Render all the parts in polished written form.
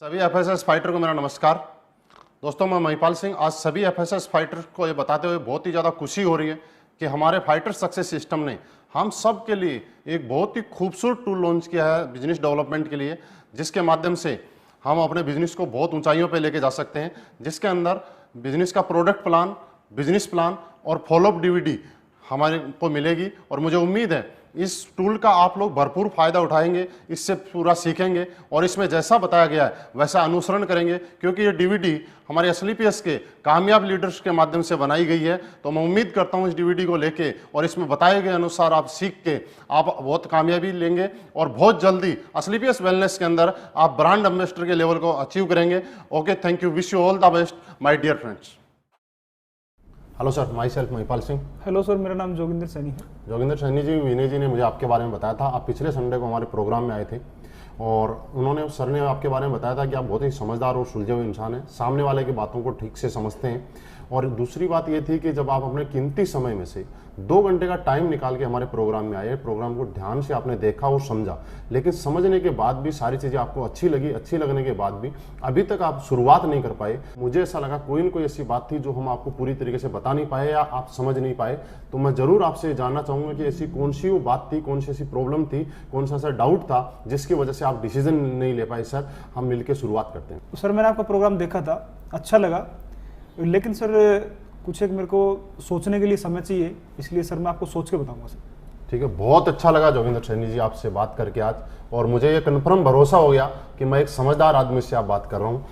सभी FSS fighter को मेरा नमस्कार। दोस्तों, मैं महिपाल सिंह। आज सभी एफएसएस फाइटर को ये बताते हुए बहुत ही ज़्यादा खुशी हो रही है कि हमारे फाइटर सक्सेस सिस्टम ने हम सब के लिए एक बहुत ही खूबसूरत टूल लॉन्च किया है बिजनेस डेवलपमेंट के लिए, जिसके माध्यम से हम अपने बिजनेस को बहुत ऊंचाइयों पे लेके जा सकते हैं, जिसके अंदर बिजनेस का प्रोडक्ट प्लान, बिजनेस प्लान और फॉलोअप डीवीडी हमारे को मिलेगी। और मुझे उम्मीद है इस टूल का आप लोग भरपूर फायदा उठाएंगे, इससे पूरा सीखेंगे और इसमें जैसा बताया गया है वैसा अनुसरण करेंगे, क्योंकि ये डीवीडी हमारे एसएलपीएस के कामयाब लीडर्स के माध्यम से बनाई गई है। तो मैं उम्मीद करता हूँ इस डीवीडी को लेके और इसमें बताए गए अनुसार आप सीख के आप बहुत कामयाबी लेंगे और बहुत जल्दी एसएलपीएस वेलनेस के अंदर आप ब्रांड एम्बेसडर के लेवल को अचीव करेंगे। Okay, thank you, wish you all the best my dear friends. Hello sir, myself Mahipal Singh. Hello sir, मेरा नाम जोगिंदर सैनी है। जोगिंदर सैनी जी, विनय जी ने मुझे आपके बारे में बताया था। आप पिछले संडे को हमारे प्रोग्राम में आए थे और उन्होंने सर ने आपके बारे में बताया था कि आप बहुत ही समझदार और सुलझे हुए इंसान हैं, सामने वाले की बातों को ठीक से समझते हैं। और दूसरी बात ये थी कि जब आप अपने कीमती समय में से 2 घंटे का टाइम निकाल के हमारे प्रोग्राम में आए, प्रोग्राम को ध्यान से आपने देखा और समझा, लेकिन समझने के बाद भी सारी चीज़ें आपको अच्छी लगी। अच्छी लगने के बाद भी अभी तक आप शुरुआत नहीं कर पाए। मुझे ऐसा लगा कोई न कोई ऐसी बात थी जो हम आपको पूरी तरीके से बता नहीं पाए या आप समझ नहीं पाए। तो मैं ज़रूर आपसे जानना चाहूँगा कि ऐसी कौन सी वो बात थी, कौन सी ऐसी प्रॉब्लम थी, कौन सा ऐसा डाउट था जिसकी वजह से आप डिसीजन नहीं ले पाए। सर, हम मिलकर शुरुआत करते हैं। सर, मैंने आपका प्रोग्राम देखा था, अच्छा लगा, लेकिन सर कुछ एक मेरे को सोचने के लिए समय चाहिए, इसलिए सर मैं आपको सोच के बताऊंगा सर। ठीक है, बहुत अच्छा लगा जोगिंदर सैनी जी आपसे बात करके आज, और मुझे ये कन्फर्म भरोसा हो गया कि मैं एक समझदार आदमी से आप बात कर रहा हूँ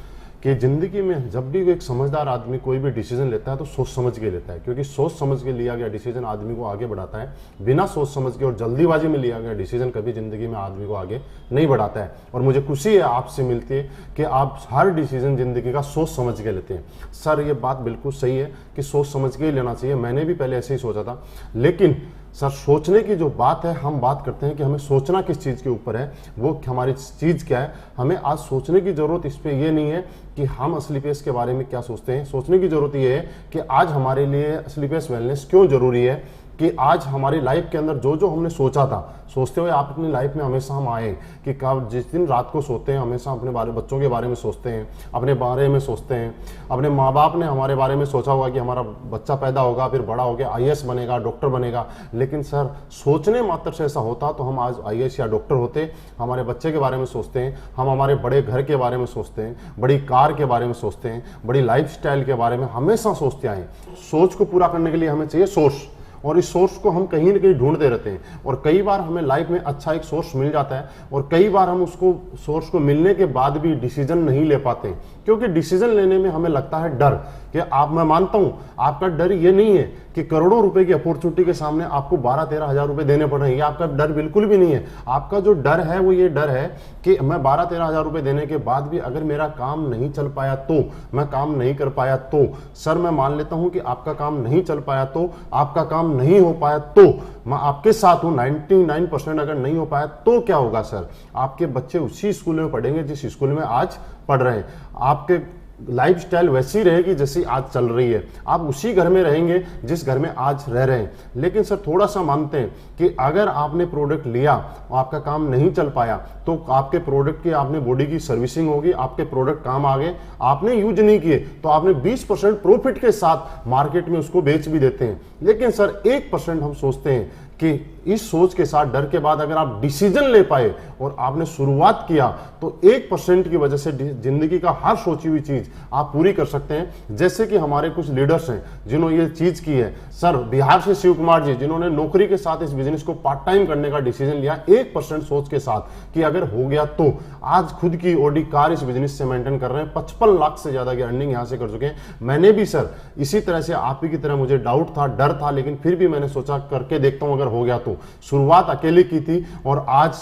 कि ज़िंदगी में जब भी एक समझदार आदमी कोई भी डिसीजन लेता है तो सोच समझ के लेता है, क्योंकि सोच समझ के लिया गया डिसीजन आदमी को आगे बढ़ाता है। बिना सोच समझ के और जल्दीबाजी में लिया गया डिसीजन कभी ज़िंदगी में आदमी को आगे नहीं बढ़ाता है। और मुझे खुशी है आपसे मिलती है कि आप हर डिसीजन ज़िंदगी का सोच समझ के लेते हैं। सर, ये बात बिल्कुल सही है कि सोच समझ के ही लेना चाहिए। मैंने भी पहले ऐसे ही सोचा था, लेकिन सर सोचने की जो बात है, हम बात करते हैं कि हमें सोचना किस चीज़ के ऊपर है, वो हमारी चीज़ क्या है। हमें आज सोचने की ज़रूरत इस पर ये नहीं है कि हम एसएलपीएस के बारे में क्या सोचते हैं। सोचने की ज़रूरत ये है कि आज हमारे लिए एसएलपीएस वेलनेस क्यों ज़रूरी है, कि आज हमारी लाइफ के अंदर जो जो हमने सोचा था, सोचते हुए आप अपनी लाइफ में हमेशा हम आए कि कब जिस दिन रात को सोते हैं हमेशा अपने बच्चों के बारे में सोचते हैं, अपने बारे में सोचते हैं। अपने माँ बाप ने हमारे बारे में सोचा होगा कि हमारा बच्चा पैदा होगा, फिर बड़ा होकर आईएएस बनेगा, डॉक्टर बनेगा, लेकिन सर सोचने मात्र से ऐसा होता तो हम आज आईएएस या डॉक्टर होते। हमारे बच्चे के बारे में सोचते हैं, हम हमारे बड़े घर के बारे में सोचते हैं, बड़ी कार के बारे में सोचते हैं, बड़ी लाइफस्टाइल के बारे में हमेशा सोचते आए। सोच को पूरा करने के लिए हमें चाहिए सोर्स, और इस सोर्स को हम कहीं ना कहीं ढूंढते रहते हैं। और कई बार हमें लाइफ में अच्छा एक सोर्स मिल जाता है और कई बार हम उसको सोर्स को मिलने के बाद भी डिसीजन नहीं ले पाते, क्योंकि डिसीजन लेने में हमें लगता है डर कि मैं मानता हूं आपका डर ये नहीं है कि करोड़ों रुपए की अपॉर्चुनिटी के सामने आपको 12-13 हज़ार रुपए देने पड़ रहे हैं। ये आपका डर बिल्कुल भी नहीं है। आपका जो डर है वो ये डर है कि मैं 12-13 हज़ार रुपए देने के बाद भी अगर मेरा काम नहीं चल पाया तो, मैं काम नहीं कर पाया तो। सर, मैं मान लेता हूं कि आपका काम नहीं चल पाया तो, आपका काम नहीं हो पाया तो, मैं आपके साथ हूं। 99% अगर नहीं हो पाया तो क्या होगा सर? आपके बच्चे उसी स्कूल में पढ़ेंगे जिस स्कूल में आज पढ़ रहे हैं। आपके लाइफस्टाइल वैसी रहेगी जैसी आज चल रही है। आप उसी घर में रहेंगे जिस घर में आज रह रहे हैं। लेकिन सर थोड़ा सा मानते हैं कि अगर आपने प्रोडक्ट लिया और आपका काम नहीं चल पाया तो आपके प्रोडक्ट की आपने बॉडी की सर्विसिंग होगी, आपके प्रोडक्ट काम आ गए, आपने यूज नहीं किए तो आपने 20% प्रॉफिट के साथ मार्केट में उसको बेच भी देते हैं। लेकिन सर 1% हम सोचते हैं कि इस सोच के साथ, डर के बाद अगर आप डिसीजन ले पाए और आपने शुरुआत किया तो 1% की वजह से जिंदगी का हर सोची हुई चीज आप पूरी कर सकते हैं। जैसे कि हमारे कुछ लीडर्स हैं जिन्होंने ये चीज की है। सर, बिहार से शिव कुमार जी, जिन्होंने नौकरी के साथ इस बिजनेस को पार्ट टाइम करने का डिसीजन लिया 1% सोच के साथ कि अगर हो गया तो, आज खुद की ऑडी कार इस बिजनेस से मेंटेन कर रहे हैं। 55 लाख से ज्यादा की अर्निंग यहां से कर चुके हैं। मैंने भी सर इसी तरह से आप ही की तरह मुझे डाउट था, डर था, लेकिन फिर भी मैंने सोचा करके देखता हूं अगर हो गया तो। शुरुआत अकेले की थी और आज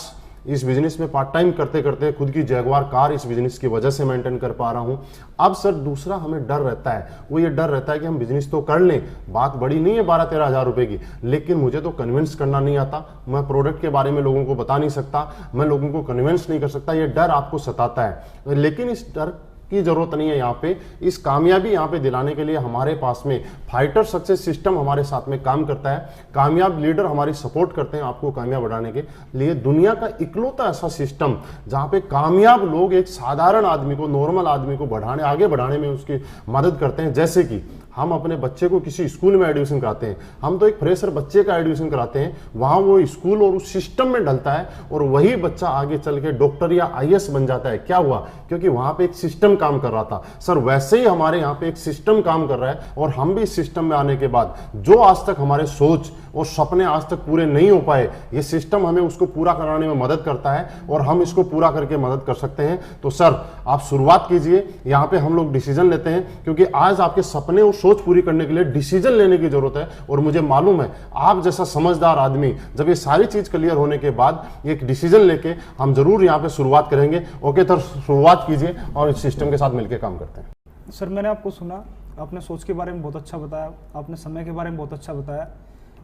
इस बिजनेस में पार्ट टाइम करते करते खुद की जैगवार कार इस बिजनेस की वजह से मेंटेन कर पा रहा हूं। अब सर दूसरा हमें डर रहता है, वो ये डर रहता है कि हम बिजनेस तो कर लें, बात बड़ी नहीं है 12-13 हज़ार रुपए की, लेकिन मुझे तो कन्विंस करना नहीं आता, मैं प्रोडक्ट के बारे में लोगों को बता नहीं सकता, मैं लोगों को कन्विंस नहीं कर सकता। ये डर आपको सताता है। लेकिन इस डर की जरूरत नहीं है। यहाँ पे इस कामयाबी यहाँ पे दिलाने के लिए हमारे पास में फाइटर सक्सेस सिस्टम हमारे साथ में काम करता है। कामयाब लीडर हमारी सपोर्ट करते हैं आपको कामयाब बनाने के लिए। दुनिया का इकलौता ऐसा सिस्टम जहाँ पे कामयाब लोग एक साधारण आदमी को, नॉर्मल आदमी को आगे बढ़ाने में उसकी मदद करते हैं। जैसे कि हम अपने बच्चे को किसी स्कूल में एडमिशन कराते हैं, हम तो एक फ्रेशर बच्चे का एडमिशन कराते हैं, वहां वो स्कूल और उस सिस्टम में ढलता है और वही बच्चा आगे चल के डॉक्टर या आईएएस बन जाता है। क्या हुआ? क्योंकि वहां पे एक सिस्टम काम कर रहा था। सर वैसे ही हमारे यहाँ पे एक सिस्टम काम कर रहा है और हम भी इस सिस्टम में आने के बाद जो आज तक हमारे सोच और सपने आज तक पूरे नहीं हो पाए, ये सिस्टम हमें उसको पूरा कराने में मदद करता है और हम इसको पूरा करके मदद कर सकते हैं। तो सर आप शुरुआत कीजिए। यहाँ पे हम लोग डिसीजन लेते हैं क्योंकि आज आपके सपने और सोच पूरी करने के लिए डिसीजन लेने की जरूरत है। और मुझे मालूम है आप जैसा समझदार आदमी जब ये सारी चीज क्लियर होने के बाद एक डिसीजन लेके हम जरूर यहाँ पे शुरुआत करेंगे। ओके सर, शुरुआत कीजिए और इस सिस्टम के साथ मिलकर काम करते हैं। सर मैंने आपको सुना, आपने सोच के बारे में बहुत अच्छा बताया, आपने समय के बारे में बहुत अच्छा बताया,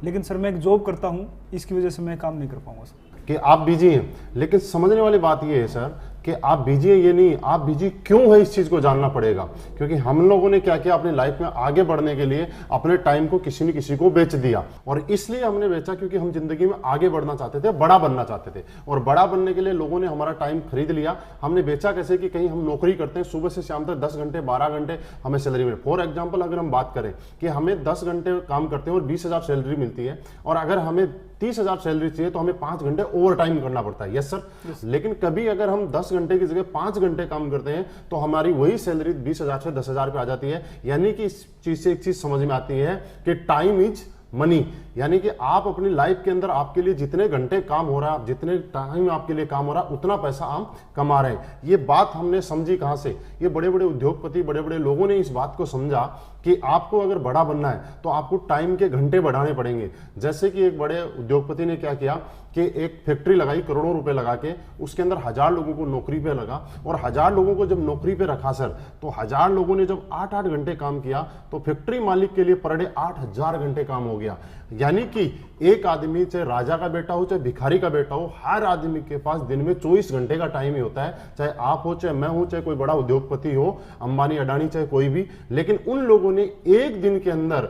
लेकिन सर मैं एक जॉब करता हूँ, इसकी वजह से मैं काम नहीं कर पाऊंगा सर। कि आप बिजी हैं, लेकिन समझने वाली बात ये है सर कि आप बिजी हैं ये नहीं, आप बिजी क्यों है इस चीज को जानना पड़ेगा। क्योंकि हम लोगों ने क्या किया, अपनी लाइफ में आगे बढ़ने के लिए अपने टाइम को किसी न किसी को बेच दिया। और इसलिए हमने बेचा क्योंकि हम जिंदगी में आगे बढ़ना चाहते थे, बड़ा बनना चाहते थे। और बड़ा बनने के लिए लोगों ने हमारा टाइम खरीद लिया। हमने बेचा कैसे कि कहीं हम नौकरी करते हैं, सुबह से शाम तक 10 घंटे 12 घंटे हमें सैलरी मिले। फॉर एग्जाम्पल अगर हम बात करें कि हमें 10 घंटे काम करते हैं और 20,000 सैलरी मिलती है, और अगर हमें 30,000 सैलरी चाहिए तो हमें 5 घंटे ओवर टाइम करना पड़ता है। Yes sir. लेकिन कभी अगर हम 10 घंटे की जगह 5 घंटे काम करते हैं तो हमारी वही सैलरी 20,000 से 10,000 पे आ जाती है। यानी कि इस चीज से एक चीज समझ में आती है कि टाइम इज मनी। यानी कि आप अपनी लाइफ के अंदर आपके लिए जितने घंटे काम हो रहा है, जितने टाइम आपके लिए काम हो रहा है, उतना पैसा आप कमा रहे हैं। ये बात हमने समझी कहां से? ये बड़े बड़े उद्योगपति, बड़े बड़े लोगों ने इस बात को समझा कि आपको अगर बड़ा बनना है तो आपको टाइम के घंटे बढ़ाने पड़ेंगे। जैसे कि एक बड़े उद्योगपति ने क्या किया कि एक फैक्ट्री लगाई, करोड़ों रुपए लगा के, उसके अंदर 1000 लोगों को नौकरी पे लगा। और 1000 लोगों को जब नौकरी पे रखा सर, तो 1000 लोगों ने जब 8-8 घंटे काम किया तो फैक्ट्री मालिक के लिए पर डे 8000 घंटे काम हो गया। यानी कि एक आदमी, चाहे राजा का बेटा हो चाहे भिखारी का बेटा हो, हर आदमी के पास दिन में 24 घंटे का टाइम ही होता है। चाहे आप हो, चाहे मैं हूं, चाहे कोई बड़ा उद्योगपति हो, अंबानी अडानी, चाहे कोई भी। लेकिन उन लोगों ने एक दिन के अंदर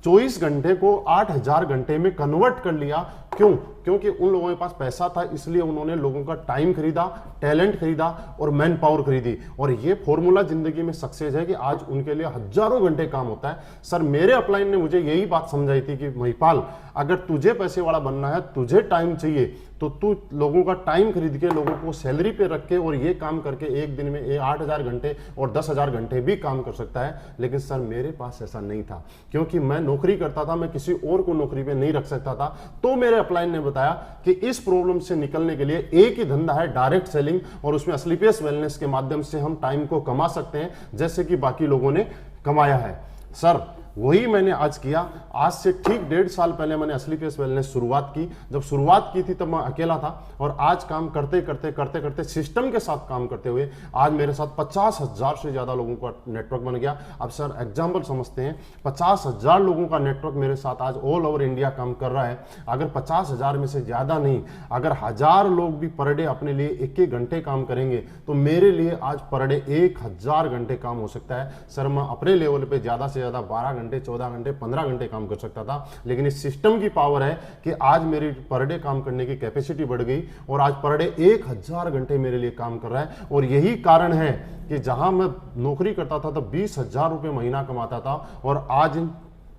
24 घंटे को 8000 घंटे में कन्वर्ट कर लिया। क्यों? क्योंकि उन लोगों के पास पैसा था, इसलिए उन्होंने लोगों का टाइम खरीदा, टैलेंट खरीदा और मैन पावर खरीदी। और ये फॉर्मूला जिंदगी में सक्सेस है कि आज उनके लिए हजारों घंटे काम होता है। सर मेरे अपलाइन ने मुझे यही बात समझाई थी कि महिपाल, अगर तुझे पैसे वाला बनना है, तुझे टाइम चाहिए, तो तू लोगों का टाइम खरीद के, लोगों को सैलरी पे रख के और ये काम करके एक दिन में 8000 घंटे और 10,000 घंटे भी काम कर सकता है। लेकिन सर मेरे पास ऐसा नहीं था, क्योंकि मैं नौकरी करता था, मैं किसी और को नौकरी पे नहीं रख सकता था। तो मेरे अपलाइन ने बताया कि इस प्रॉब्लम से निकलने के लिए एक ही धंधा है, डायरेक्ट सेलिंग, और उसमें असलीपियस वेलनेस के माध्यम से हम टाइम को कमा सकते हैं जैसे कि बाकी लोगों ने कमाया है। सर वही मैंने आज किया। आज से ठीक 1.5 साल पहले मैंने असलीपियस वेलनेस शुरुआत की। जब शुरुआत की थी तब मैं अकेला था, और आज काम करते करते करते करते सिस्टम के साथ काम करते हुए आज मेरे साथ 50,000 से ज्यादा लोगों का नेटवर्क बन गया। अब सर एग्जाम्पल समझते हैं, 50,000 लोगों का नेटवर्क मेरे साथ आज ऑल ओवर इंडिया काम कर रहा है। अगर 50,000 में से ज्यादा नहीं, अगर 1000 लोग भी पर डे अपने लिए 1-1 घंटे काम करेंगे तो मेरे लिए आज पर डे 1000 घंटे काम हो सकता है। सर मैं अपने लेवल पे ज्यादा से ज्यादा 12 घंटे, 14 घंटे, 15 घंटे काम कर सकता था। लेकिन इस सिस्टम की पावर है कि आज मेरी पर डे काम करने की कैपेसिटी बढ़ गई और आज पर डे 1000 घंटे मेरे लिए काम कर रहा है। और यही कारण है कि जहां मैं नौकरी करता था तब 20,000 रुपए महीना कमाता था, और आज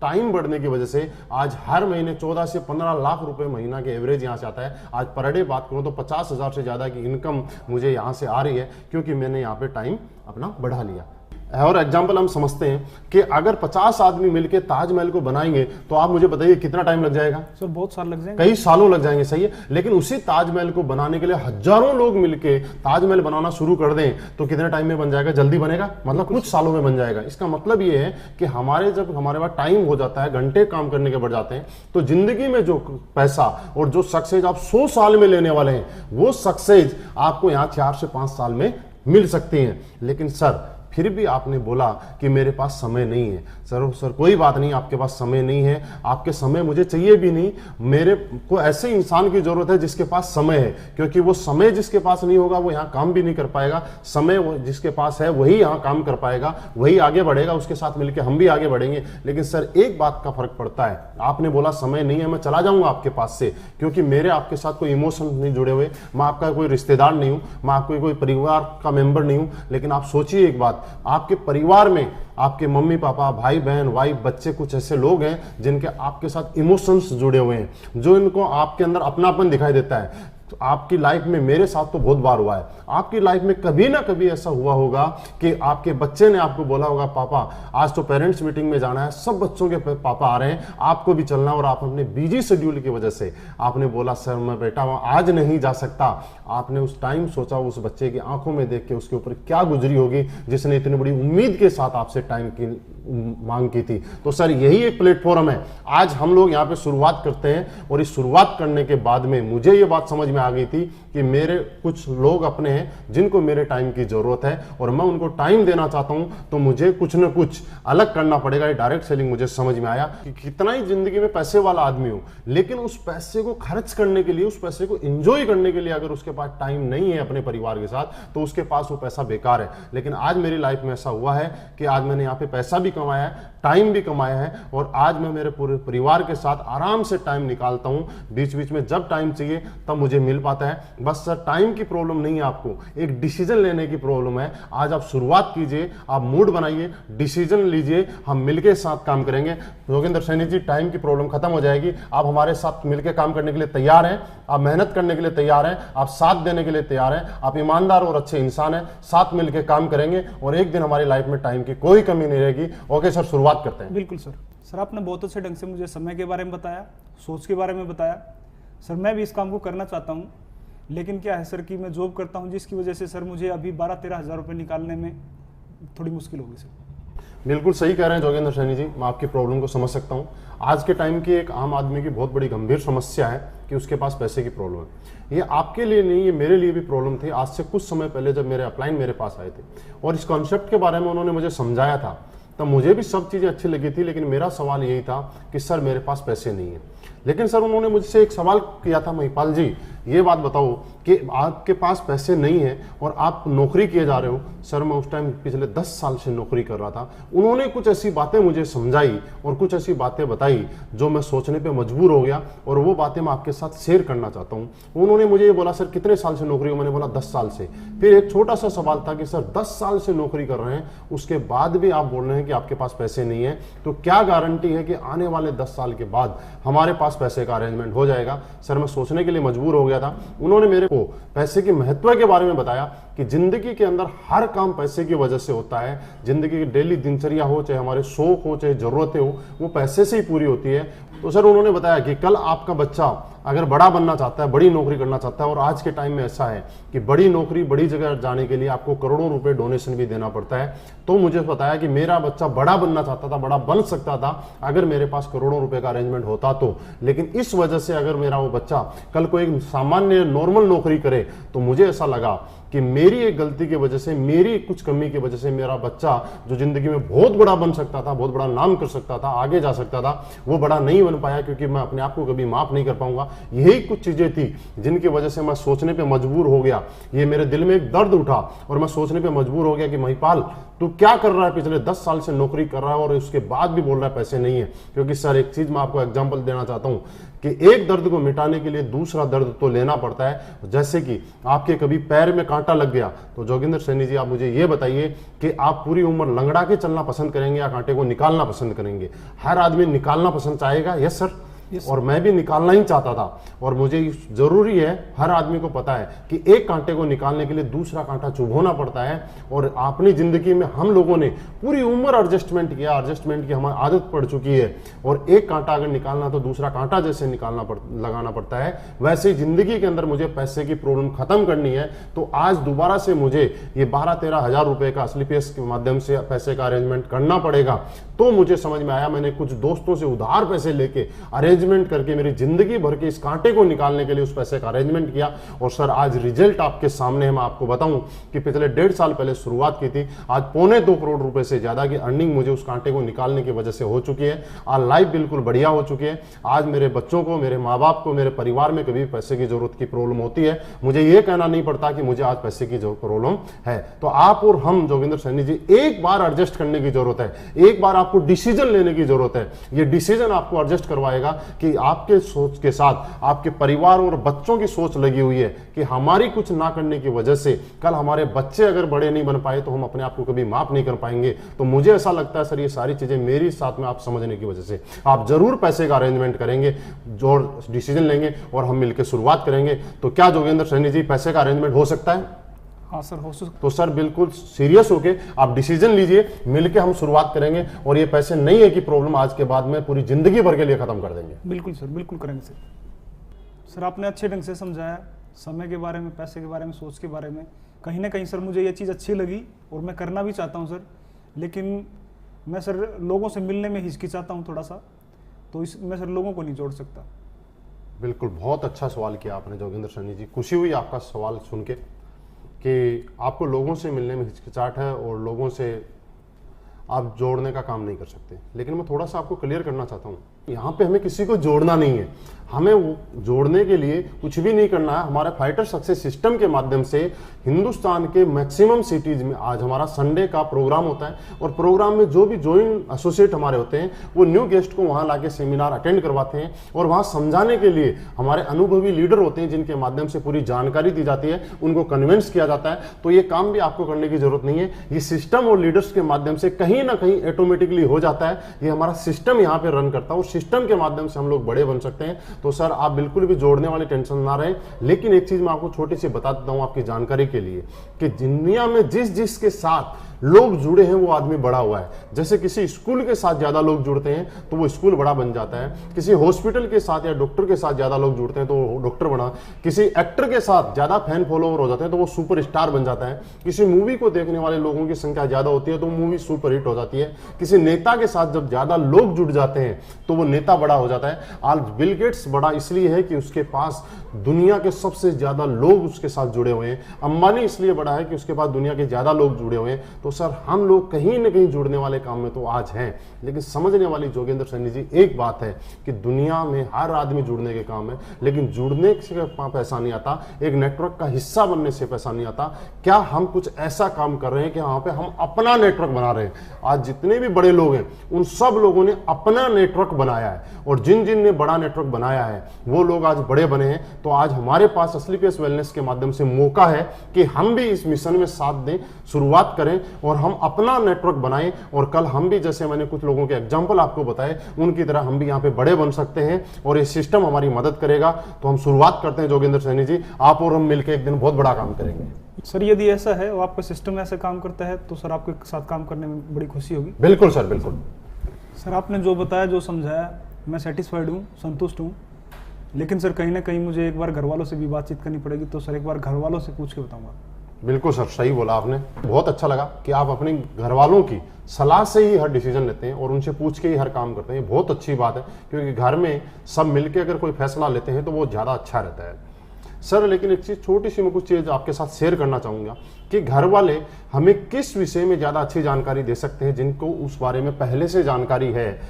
टाइम बढ़ने की वजह से आज हर महीने 14 से 15 लाख रुपए महीना के एवरेज यहां से आता है। आज पर डे बात करूं तो 50,000 से ज्यादा की इनकम मुझे यहां से आ रही है, क्योंकि मैंने यहां पे टाइम अपना बढ़ा लिया। और एग्जाम्पल हम समझते हैं कि अगर 50 आदमी मिलकर ताजमहल को बनाएंगे तो आप मुझे बताइए कितना टाइम लग जाएगा? सर बहुत साल लग जाएंगे, कई सालों लग जाएंगे, सही है। लेकिन उसी ताजमहल को बनाने के लिए हजारों लोग मिलकर ताजमहल बनाना शुरू कर दें तो कितने टाइम में बन जाएगा? जल्दी बनेगा, मतलब कुछ सालों में बन जाएगा। इसका मतलब ये है कि जब हमारे पास टाइम हो जाता है, घंटे काम करने के बढ़ जाते हैं, तो जिंदगी में जो पैसा और जो सक्सेस आप 100 साल में लेने वाले हैं, वो सक्सेस आपको यहाँ 4 से 5 साल में मिल सकती हैं। लेकिन सर फिर भी आपने बोला कि मेरे पास समय नहीं है। सर कोई बात नहीं, आपके पास समय नहीं है, आपके समय मुझे चाहिए भी नहीं। मेरे को ऐसे इंसान की जरूरत है जिसके पास समय है, क्योंकि वो समय जिसके पास नहीं होगा वो यहाँ काम भी नहीं कर पाएगा। समय जिसके पास है वही यहाँ काम कर पाएगा, वही आगे बढ़ेगा, उसके साथ मिलकर हम भी आगे बढ़ेंगे। लेकिन सर एक बात का फर्क पड़ता है, आपने बोला समय नहीं है, मैं चला जाऊंगा आपके पास से, क्योंकि मेरे आपके साथ कोई इमोशन नहीं जुड़े हुए, मैं आपका कोई रिश्तेदार नहीं हूं, मैं आपके कोई परिवार का मेंबर नहीं हूं। लेकिन आप सोचिए एक बात, आपके परिवार में आपके मम्मी पापा, भाई बहन, वाइफ, बच्चे, कुछ ऐसे लोग हैं जिनके आपके साथ इमोशंस जुड़े हुए हैं, जो इनको आपके अंदर अपनापन दिखाई देता है। तो आपकी लाइफ में, मेरे साथ तो बहुत बार हुआ है, आपकी लाइफ में कभी ना कभी ऐसा हुआ होगा कि आपके बच्चे ने आपको बोला होगा, पापा आज तो पेरेंट्स मीटिंग में जाना है, सब बच्चों के पापा आ रहे हैं, आपको भी चलना, और आप अपने बिजी शेड्यूल की वजह से आपने बोला सर मैं बेटा आज नहीं जा सकता। आपने उस टाइम सोचा उस बच्चे की आंखों में देख के उसके ऊपर क्या गुजरी होगी जिसने इतनी बड़ी उम्मीद के साथ आपसे टाइम की मांग की थी। तो सर यही एक प्लेटफॉर्म है, आज हम लोग यहाँ पे शुरुआत करते हैं, और इस शुरुआत करने के बाद में मुझे ये बात समझ में आ गई थी कि मेरे कुछ लोग अपने हैं जिनको मेरे टाइम की जरूरत है, और मैं उनको टाइम देना चाहता हूं, तो मुझे कुछ न कुछ अलग करना पड़ेगा। ये डायरेक्ट सेलिंग मुझे समझ में आया कि कितना ही जिंदगी में पैसे वाला आदमी हो, लेकिन उस पैसे को खर्च करने के लिए, उस पैसे को एंजॉय करने के लिए अगर उसके पास टाइम नहीं है अपने परिवार के साथ, तो उसके पास वो पैसा बेकार है। लेकिन आज मेरी लाइफ में ऐसा हुआ है कि आज मैंने यहाँ पे पैसा भी कमाया है, टाइम भी कमाया है, और आज मैं मेरे पूरे परिवार के साथ आराम से टाइम निकालता हूं। बीच बीच में जब टाइम चाहिए तब मुझे मिल पाता है। बस सर टाइम की प्रॉब्लम नहीं है, आपको एक डिसीजन लेने की प्रॉब्लम है। आज आप शुरुआत कीजिए, आप मूड बनाइए, डिसीजन लीजिए, हम मिलके साथ काम करेंगे। योगेंद्र सैनी जी, टाइम की प्रॉब्लम खत्म हो जाएगी। आप हमारे साथ मिलकर काम करने के लिए तैयार हैं, आप मेहनत करने के लिए तैयार हैं, आप साथ देने के लिए तैयार हैं, आप ईमानदार और अच्छे इंसान हैं, साथ मिलकर काम करेंगे और एक दिन हमारी लाइफ में टाइम की कोई कमी नहीं रहेगी। ओके सर, शुरुआत करते हैं। बिल्कुल सर। सर आपने बहुत अच्छे ढंग से मुझे समय के बारे में बताया, सोच के बारे में बताया। सर मैं भी इस काम को करना चाहता हूँ, लेकिन क्या है सर कि मैं जॉब करता हूँ, जिसकी वजह से सर मुझे अभी 12-13 हज़ार रुपये निकालने में थोड़ी मुश्किल होगी सर। बिल्कुल सही कह रहे हैं जोगेंद्र सैनी जी, मैं आपकी प्रॉब्लम को समझ सकता हूँ। आज के टाइम की एक आम आदमी की बहुत बड़ी गंभीर समस्या है कि उसके पास पैसे की प्रॉब्लम है। ये आपके लिए नहीं, ये मेरे लिए भी प्रॉब्लम थी। आज से कुछ समय पहले जब मेरे अपलाइन मेरे पास आए थे और इस कॉन्सेप्ट के बारे में उन्होंने मुझे समझाया था, तब मुझे भी सब चीज़ें अच्छी लगी थी, लेकिन मेरा सवाल यही था कि सर मेरे पास पैसे नहीं है। लेकिन सर उन्होंने मुझसे एक सवाल किया था, महिपाल जी ये बात बताओ कि आपके पास पैसे नहीं है और आप नौकरी किए जा रहे हो। सर मैं उस टाइम पिछले 10 साल से नौकरी कर रहा था। उन्होंने कुछ ऐसी बातें मुझे समझाई और कुछ ऐसी बातें बताई जो मैं सोचने पे मजबूर हो गया, और वो बातें मैं आपके साथ शेयर करना चाहता हूँ। उन्होंने मुझे ये बोला, सर कितने साल से नौकरी हो? मैंने बोला 10 साल से। फिर एक छोटा सा सवाल था कि सर 10 साल से नौकरी कर रहे हैं, उसके बाद भी आप बोल रहे हैं कि आपके पास पैसे नहीं है, तो क्या गारंटी है कि आने वाले 10 साल के बाद हमारे पास पैसे का अरेंजमेंट हो जाएगा? सर मैं सोचने के लिए मजबूर हो गया था। उन्होंने मेरे को पैसे के महत्व के बारे में बताया कि जिंदगी के अंदर हर काम पैसे की वजह से होता है। जिंदगी की डेली दिनचर्या हो, चाहे हमारे शौक हो, चाहे जरूरतें हो, वो पैसे से ही पूरी होती है। तो सर उन्होंने बताया कि कल आपका बच्चा अगर बड़ा बनना चाहता है, बड़ी नौकरी करना चाहता है, और आज के टाइम में ऐसा है कि बड़ी नौकरी, बड़ी जगह जाने के लिए आपको करोड़ों रुपए डोनेशन भी देना पड़ता है। तो मुझे बताया कि मेरा बच्चा बड़ा बनना चाहता था, बड़ा बन सकता था अगर मेरे पास करोड़ों रुपए का अरेंजमेंट होता तो। लेकिन इस वजह से अगर मेरा वो बच्चा कल को एक सामान्य नॉर्मल नौकरी करे, तो मुझे ऐसा लगा कि मेरी एक गलती की वजह से, मेरी कुछ कमी की वजह से मेरा बच्चा जो जिंदगी में बहुत बड़ा बन सकता था, बहुत बड़ा नाम कर सकता था, आगे जा सकता था, वो बड़ा नहीं बन पाया, क्योंकि मैं अपने आप को कभी माफ नहीं कर पाऊंगा। यही कुछ चीजें थी जिनकी वजह से मैं सोचने पे मजबूर हो गया। ये मेरे दिल में एक दर्द उठा और मैं सोचने पे मजबूर हो गया कि महिपाल तू क्या कर रहा है? पिछले 10 साल से नौकरी कर रहा है और उसके बाद भी बोल रहा है पैसे नहीं है। क्योंकि सर एक चीज मैं आपको एग्जांपल देना चाहता हूं कि एक दर्द को मिटाने के लिए दूसरा दर्द तो लेना पड़ता है। जैसे कि आपके कभी पैर में कांटा लग गया, तो जोगिंदर सैनी जी आप मुझे ये बताइए कि आप पूरी उम्र लंगड़ा के चलना पसंद करेंगे या कांटे को निकालना पसंद करेंगे? हर आदमी निकालना पसंद चाहेगा। यस सर, और मैं भी निकालना ही चाहता था। और मुझे जरूरी है, हर आदमी को पता है कि एक कांटे को निकालने के लिए दूसरा कांटा चुभोना पड़ता है। और अपनी जिंदगी में हम लोगों ने पूरी उम्र एडजस्टमेंट किया, एडजस्टमेंट की हमारी आदत पड़ चुकी है। और एक कांटा अगर निकालना तो दूसरा कांटा जैसे लगाना पड़ता है, वैसे ही जिंदगी के अंदर मुझे पैसे की प्रॉब्लम खत्म करनी है। तो आज दोबारा से मुझे ये 12-13 हज़ार रुपए का स्लीपियस के माध्यम से पैसे का अरेंजमेंट करना पड़ेगा। तो मुझे समझ में आया, मैंने कुछ दोस्तों से उधार पैसे लेके अरेंज अरेंजमेंट करके मेरी जिंदगी भर के इस कांटे को निकालने के लिए उस पैसे का अरेंजमेंट किया। और सर आज रिजल्ट आपके सामने है। मैं आपको बताऊं कि पिछले 1.5 साल पहले शुरुआत की थी, आज 2.25 करोड़ रुपए से ज्यादा की अर्निंग मुझे उस कांटे को निकालने की वजह से हो चुकी है। आज लाइफ बिल्कुल बढ़िया हो चुकी है। आज मेरे बच्चों को, मेरे माँ बाप को, मेरे परिवार में कभी पैसे की जरूरत की प्रॉब्लम होती है, मुझे ये कहना नहीं पड़ता कि मुझे आज पैसे की जो प्रॉब्लम है। तो आप और हम जोगिंदर सैनी जी एक बार एडजस्ट करने की जरूरत है, एक बार आपको डिसीजन लेने की जरूरत है। ये डिसीजन आपको एडजस्ट करवाएगा कि आपके सोच के साथ आपके परिवार और बच्चों की सोच लगी हुई है कि हमारी कुछ ना करने की वजह से कल हमारे बच्चे अगर बड़े नहीं बन पाए तो हम अपने आप को कभी माफ नहीं कर पाएंगे। तो मुझे ऐसा लगता है सर ये सारी चीजें मेरी साथ में आप समझने की वजह से आप जरूर पैसे का अरेंजमेंट करेंगे, जो डिसीजन लेंगे और हम मिलकर शुरुआत करेंगे। तो क्या जोगिंदर सैनी जी पैसे का अरेंजमेंट हो सकता है? हाँ सर, हो सकता। तो सर बिल्कुल सीरियस होके आप डिसीजन लीजिए, मिलके हम शुरुआत करेंगे। और ये पैसे नहीं है कि प्रॉब्लम आज के बाद में पूरी जिंदगी भर के लिए खत्म कर देंगे। बिल्कुल सर, बिल्कुल करेंगे सर। सर आपने अच्छे ढंग से समझाया, समय के बारे में, पैसे के बारे में, सोच के बारे में। कहीं ना कहीं सर मुझे ये चीज़ अच्छी लगी और मैं करना भी चाहता हूँ सर, लेकिन मैं सर लोगों से मिलने में हिचकिचाता हूँ थोड़ा सा, तो मैं सर लोगों को नहीं जोड़ सकता। बिल्कुल, बहुत अच्छा सवाल किया आपने जोगिंदर सैनी जी। खुशी हुई आपका सवाल सुन के कि आपको लोगों से मिलने में हिचकिचाहट है और लोगों से आप जोड़ने का काम नहीं कर सकते। लेकिन मैं थोड़ा सा आपको क्लियर करना चाहता हूँ, यहाँ पे हमें किसी को जोड़ना नहीं है, हमें वो जोड़ने के लिए कुछ भी नहीं करना है। हमारे फाइटर सक्सेस सिस्टम के माध्यम से हिंदुस्तान के मैक्सिमम सिटीज में आज हमारा संडे का प्रोग्राम होता है और प्रोग्राम में जो भी ज्वाइन एसोसिएट हमारे होते हैं वो न्यू गेस्ट को वहाँ लाके सेमिनार अटेंड करवाते हैं और वहाँ समझाने के लिए हमारे अनुभवी लीडर होते हैं जिनके माध्यम से पूरी जानकारी दी जाती है, उनको कन्विंस किया जाता है। तो ये काम भी आपको करने की जरूरत नहीं है, ये सिस्टम और लीडर्स के माध्यम से कहीं ना कहीं ऑटोमेटिकली हो जाता है। ये हमारा सिस्टम यहाँ पे रन करता है और सिस्टम के माध्यम से हम लोग बड़े बन सकते हैं। तो सर आप बिल्कुल भी जोड़ने वाली टेंशन ना रहे। लेकिन एक चीज मैं आपको छोटी सी बता देता हूं आपकी जानकारी के लिए कि दुनिया में जिस के साथ लोग जुड़े हैं वो आदमी बड़ा हुआ है। जैसे किसी स्कूल के साथ ज्यादा लोग जुड़ते हैं तो वो स्कूल बड़ा बन जाता है, किसी हॉस्पिटल के साथ या डॉक्टर के साथ ज्यादा लोग जुड़ते हैं तो वो डॉक्टर बना, किसी एक्टर के साथ ज्यादा फैन फॉलोवर हो जाते हैं तो वो सुपर स्टार बन जाता है, किसी मूवी को देखने वाले लोगों की संख्या ज्यादा होती है तो मूवी सुपर हिट हो जाती है, किसी नेता के साथ जब ज्यादा लोग जुड़ जाते हैं तो वो नेता बड़ा हो जाता है। आज बिल गेट्स बड़ा इसलिए है कि उसके पास दुनिया के सबसे ज्यादा लोग उसके साथ जुड़े हुए हैं। अंबानी इसलिए बड़ा है कि उसके पास दुनिया के ज्यादा लोग जुड़े हुए हैं। तो सर हम लोग कहीं ना कहीं जुड़ने वाले काम में तो आज हैं, लेकिन समझने वाली जोगिंदर सैनी जी एक बात है कि दुनिया में हर आदमी जुड़ने के काम है, लेकिन जुड़ने से पैसा नहीं आता, एक नेटवर्क का हिस्सा बनने से पैसा नहीं आता। क्या हम कुछ ऐसा काम कर रहे हैं कि वहां पे हम अपना नेटवर्क बना रहे हैं? आज जितने भी बड़े लोग हैं उन सब लोगों ने अपना नेटवर्क बनाया है और जिन जिन ने बड़ा नेटवर्क बनाया है वो लोग आज बड़े बने हैं। तो आज हमारे पास असली पेस वेलनेस के माध्यम से मौका है कि हम भी इस मिशन में साथ दें, शुरुआत करें और हम अपना नेटवर्क बनाएं और कल हम भी, जैसे मैंने कुछ लोगों के एग्जांपल आपको बताए, उनकी तरह हम भी यहाँ पे बड़े बन सकते हैं और ये सिस्टम हमारी मदद करेगा। तो हम शुरुआत करते हैं जोगिंदर सैनी जी, आप और हम मिलकर एक दिन बहुत बड़ा काम करेंगे। सर यदि ऐसा है और आपका सिस्टम ऐसे काम करता है तो सर आपके साथ काम करने में बड़ी खुशी होगी। बिल्कुल सर, बिल्कुल सर। आपने जो बताया, जो समझाया, मैं सेटिस्फाइड हूँ, संतुष्ट हूँ। लेकिन सर कहीं ना कहीं मुझे एक बार घर वालों से भी बातचीत करनी पड़ेगी, तो सर एक बार घर वालों से पूछ के बताऊंगा। बिल्कुल सर, सही बोला आपने। बहुत अच्छा लगा कि आप अपने घर वालों की सलाह से ही हर डिसीजन लेते हैं और उनसे पूछ के ही हर काम करते हैं। बहुत अच्छी बात है, क्योंकि घर में सब मिलके अगर कोई फैसला लेते हैं तो वो ज़्यादा अच्छा रहता है सर। लेकिन एक चीज़, छोटी सी मैं कुछ चीज़ आपके साथ शेयर करना चाहूँगा कि घर वाले हमें किस विषय में ज़्यादा अच्छी जानकारी दे सकते हैं, जिनको उस बारे में पहले से जानकारी है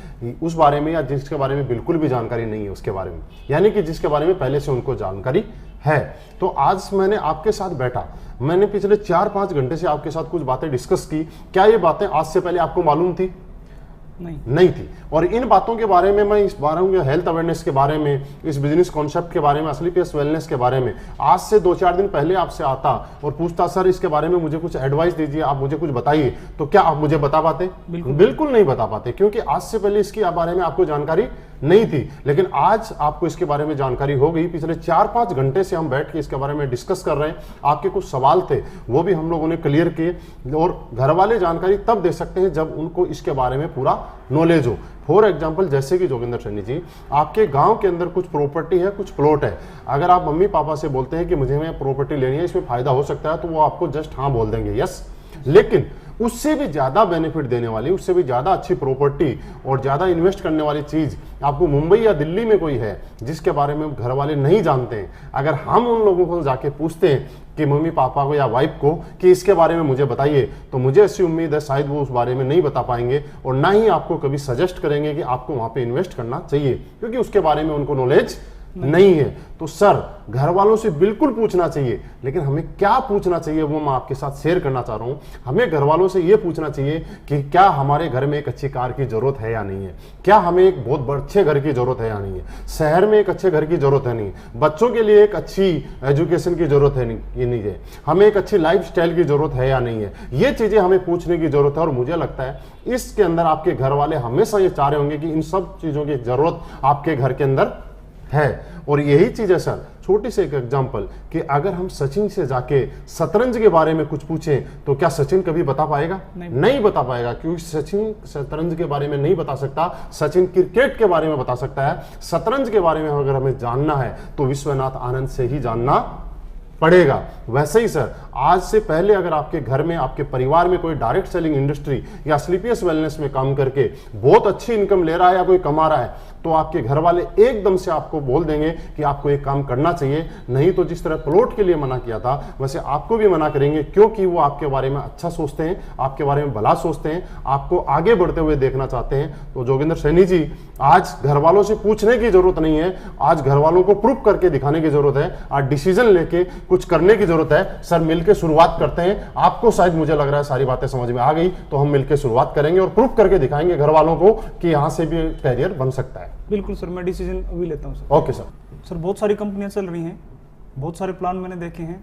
उस बारे में, या जिसके बारे में बिल्कुल भी जानकारी नहीं है उसके बारे में, यानी कि जिसके बारे में पहले से उनको जानकारी है। तो आज मैंने आपके साथ बैठा, मैंने पिछले 4-5 घंटे से आपके साथ कुछ बातें डिस्कस की। क्या ये बातें आज से पहले आपको मालूम थी? नहीं थी। और इन बातों के बारे में, मैं इस बारे में हेल्थ अवेयरनेस के बारे में, इस बिजनेस कॉन्सेप्ट के बारे में, असली पेस वेलनेस के बारे में आज से 2-4 दिन पहले आपसे आता और पूछता सर इसके बारे में मुझे कुछ एडवाइस दीजिए, आप मुझे कुछ बताइए, तो क्या आप मुझे बता पाते? बिल्कुल नहीं बता पाते, क्योंकि आज से पहले इसके बारे में आपको जानकारी नहीं थी। लेकिन आज आपको इसके बारे में जानकारी हो गई। पिछले 4-5 घंटे से हम बैठ के इसके बारे में डिस्कस कर रहे हैं। आपके कुछ सवाल थे वो भी हम लोगों ने क्लियर किए। और घर वाले जानकारी तब दे सकते हैं जब उनको इसके बारे में पूरा नॉलेज हो। फॉर एग्जाम्पल, जैसे कि जोगिंदर सैनी जी, आपके गांव के अंदर कुछ प्रॉपर्टी है, कुछ प्लॉट है, अगर आप मम्मी पापा से बोलते हैं कि मुझे प्रॉपर्टी लेनी है, इसमें फायदा हो सकता है, तो वो आपको जस्ट हाँ बोल देंगे, यस। लेकिन उससे भी ज़्यादा बेनिफिट देने वाली, उससे भी ज़्यादा अच्छी प्रॉपर्टी और ज़्यादा इन्वेस्ट करने वाली चीज़ आपको मुंबई या दिल्ली में कोई है जिसके बारे में घर वाले नहीं जानते हैं, अगर हम उन लोगों को जाके पूछते हैं कि मम्मी पापा को या वाइफ को कि इसके बारे में मुझे बताइए, तो मुझे ऐसी उम्मीद है शायद वो उस बारे में नहीं बता पाएंगे और ना ही आपको कभी सजेस्ट करेंगे कि आपको वहाँ पे इन्वेस्ट करना चाहिए, क्योंकि उसके बारे में उनको नॉलेज नहीं है। तो सर घर वालों से बिल्कुल पूछना चाहिए, लेकिन हमें क्या पूछना चाहिए वो मैं आपके साथ शेयर करना चाह रहा हूं। हमें घर वालों से ये पूछना चाहिए कि क्या हमारे घर में एक अच्छी कार की जरूरत है या नहीं है, क्या हमें एक बहुत अच्छे घर की जरूरत है या नहीं है, शहर में एक अच्छे घर की जरूरत है नहीं, बच्चों के लिए एक अच्छी एजुकेशन की जरूरत है नहीं है, हमें एक अच्छी लाइफ स्टाइल की जरूरत है या नहीं है। ये चीजें हमें पूछने की जरूरत है और मुझे लगता है इसके अंदर आपके घर वाले हमेशा ये चाह रहे होंगे कि इन सब चीजों की जरूरत आपके घर के अंदर है। और यही चीज है सर, छोटी सी एक एग्जांपल कि अगर हम सचिन से जाके शतरंज के बारे में कुछ पूछें तो क्या सचिन कभी बता पाएगा? नहीं बता पाएगा, क्योंकि सचिन शतरंज के बारे में नहीं बता सकता, सचिन क्रिकेट के बारे में बता सकता है। शतरंज के बारे में अगर हमें जानना है तो विश्वनाथ आनंद से ही जानना पड़ेगा। वैसे ही सर, आज से पहले अगर आपके घर में, आपके परिवार में कोई डायरेक्ट सेलिंग इंडस्ट्री या स्लीपियस वेलनेस में काम करके बहुत अच्छी इनकम ले रहा है या कोई कमा रहा है, तो आपके घर वाले एकदम से आपको बोल देंगे कि आपको एक काम करना चाहिए। नहीं तो जिस तरह प्लॉट के लिए मना किया था वैसे आपको भी मना करेंगे, क्योंकि वो आपके बारे में अच्छा सोचते हैं, आपके बारे में भला सोचते हैं, आपको आगे बढ़ते हुए देखना चाहते हैं। तो जोगिंदर सैनी जी, आज घर वालों से पूछने की जरूरत नहीं है, आज घर वालों को प्रूफ करके दिखाने की जरूरत है, आज डिसीजन लेके कुछ करने की जरूरत है। सर मिलकर शुरुआत करते हैं। आपको शायद मुझे लग रहा है सारी बातें समझ में आ गई, तो हम मिलकर शुरुआत करेंगे और प्रूफ करके दिखाएंगे घर वालों को कि यहां से भी कैरियर बन सकता है। बिल्कुल सर, मैं डिसीजन अभी लेता हूँ सर। Okay sir. सर बहुत सारी कंपनियां चल रही हैं, बहुत सारे प्लान मैंने देखे हैं,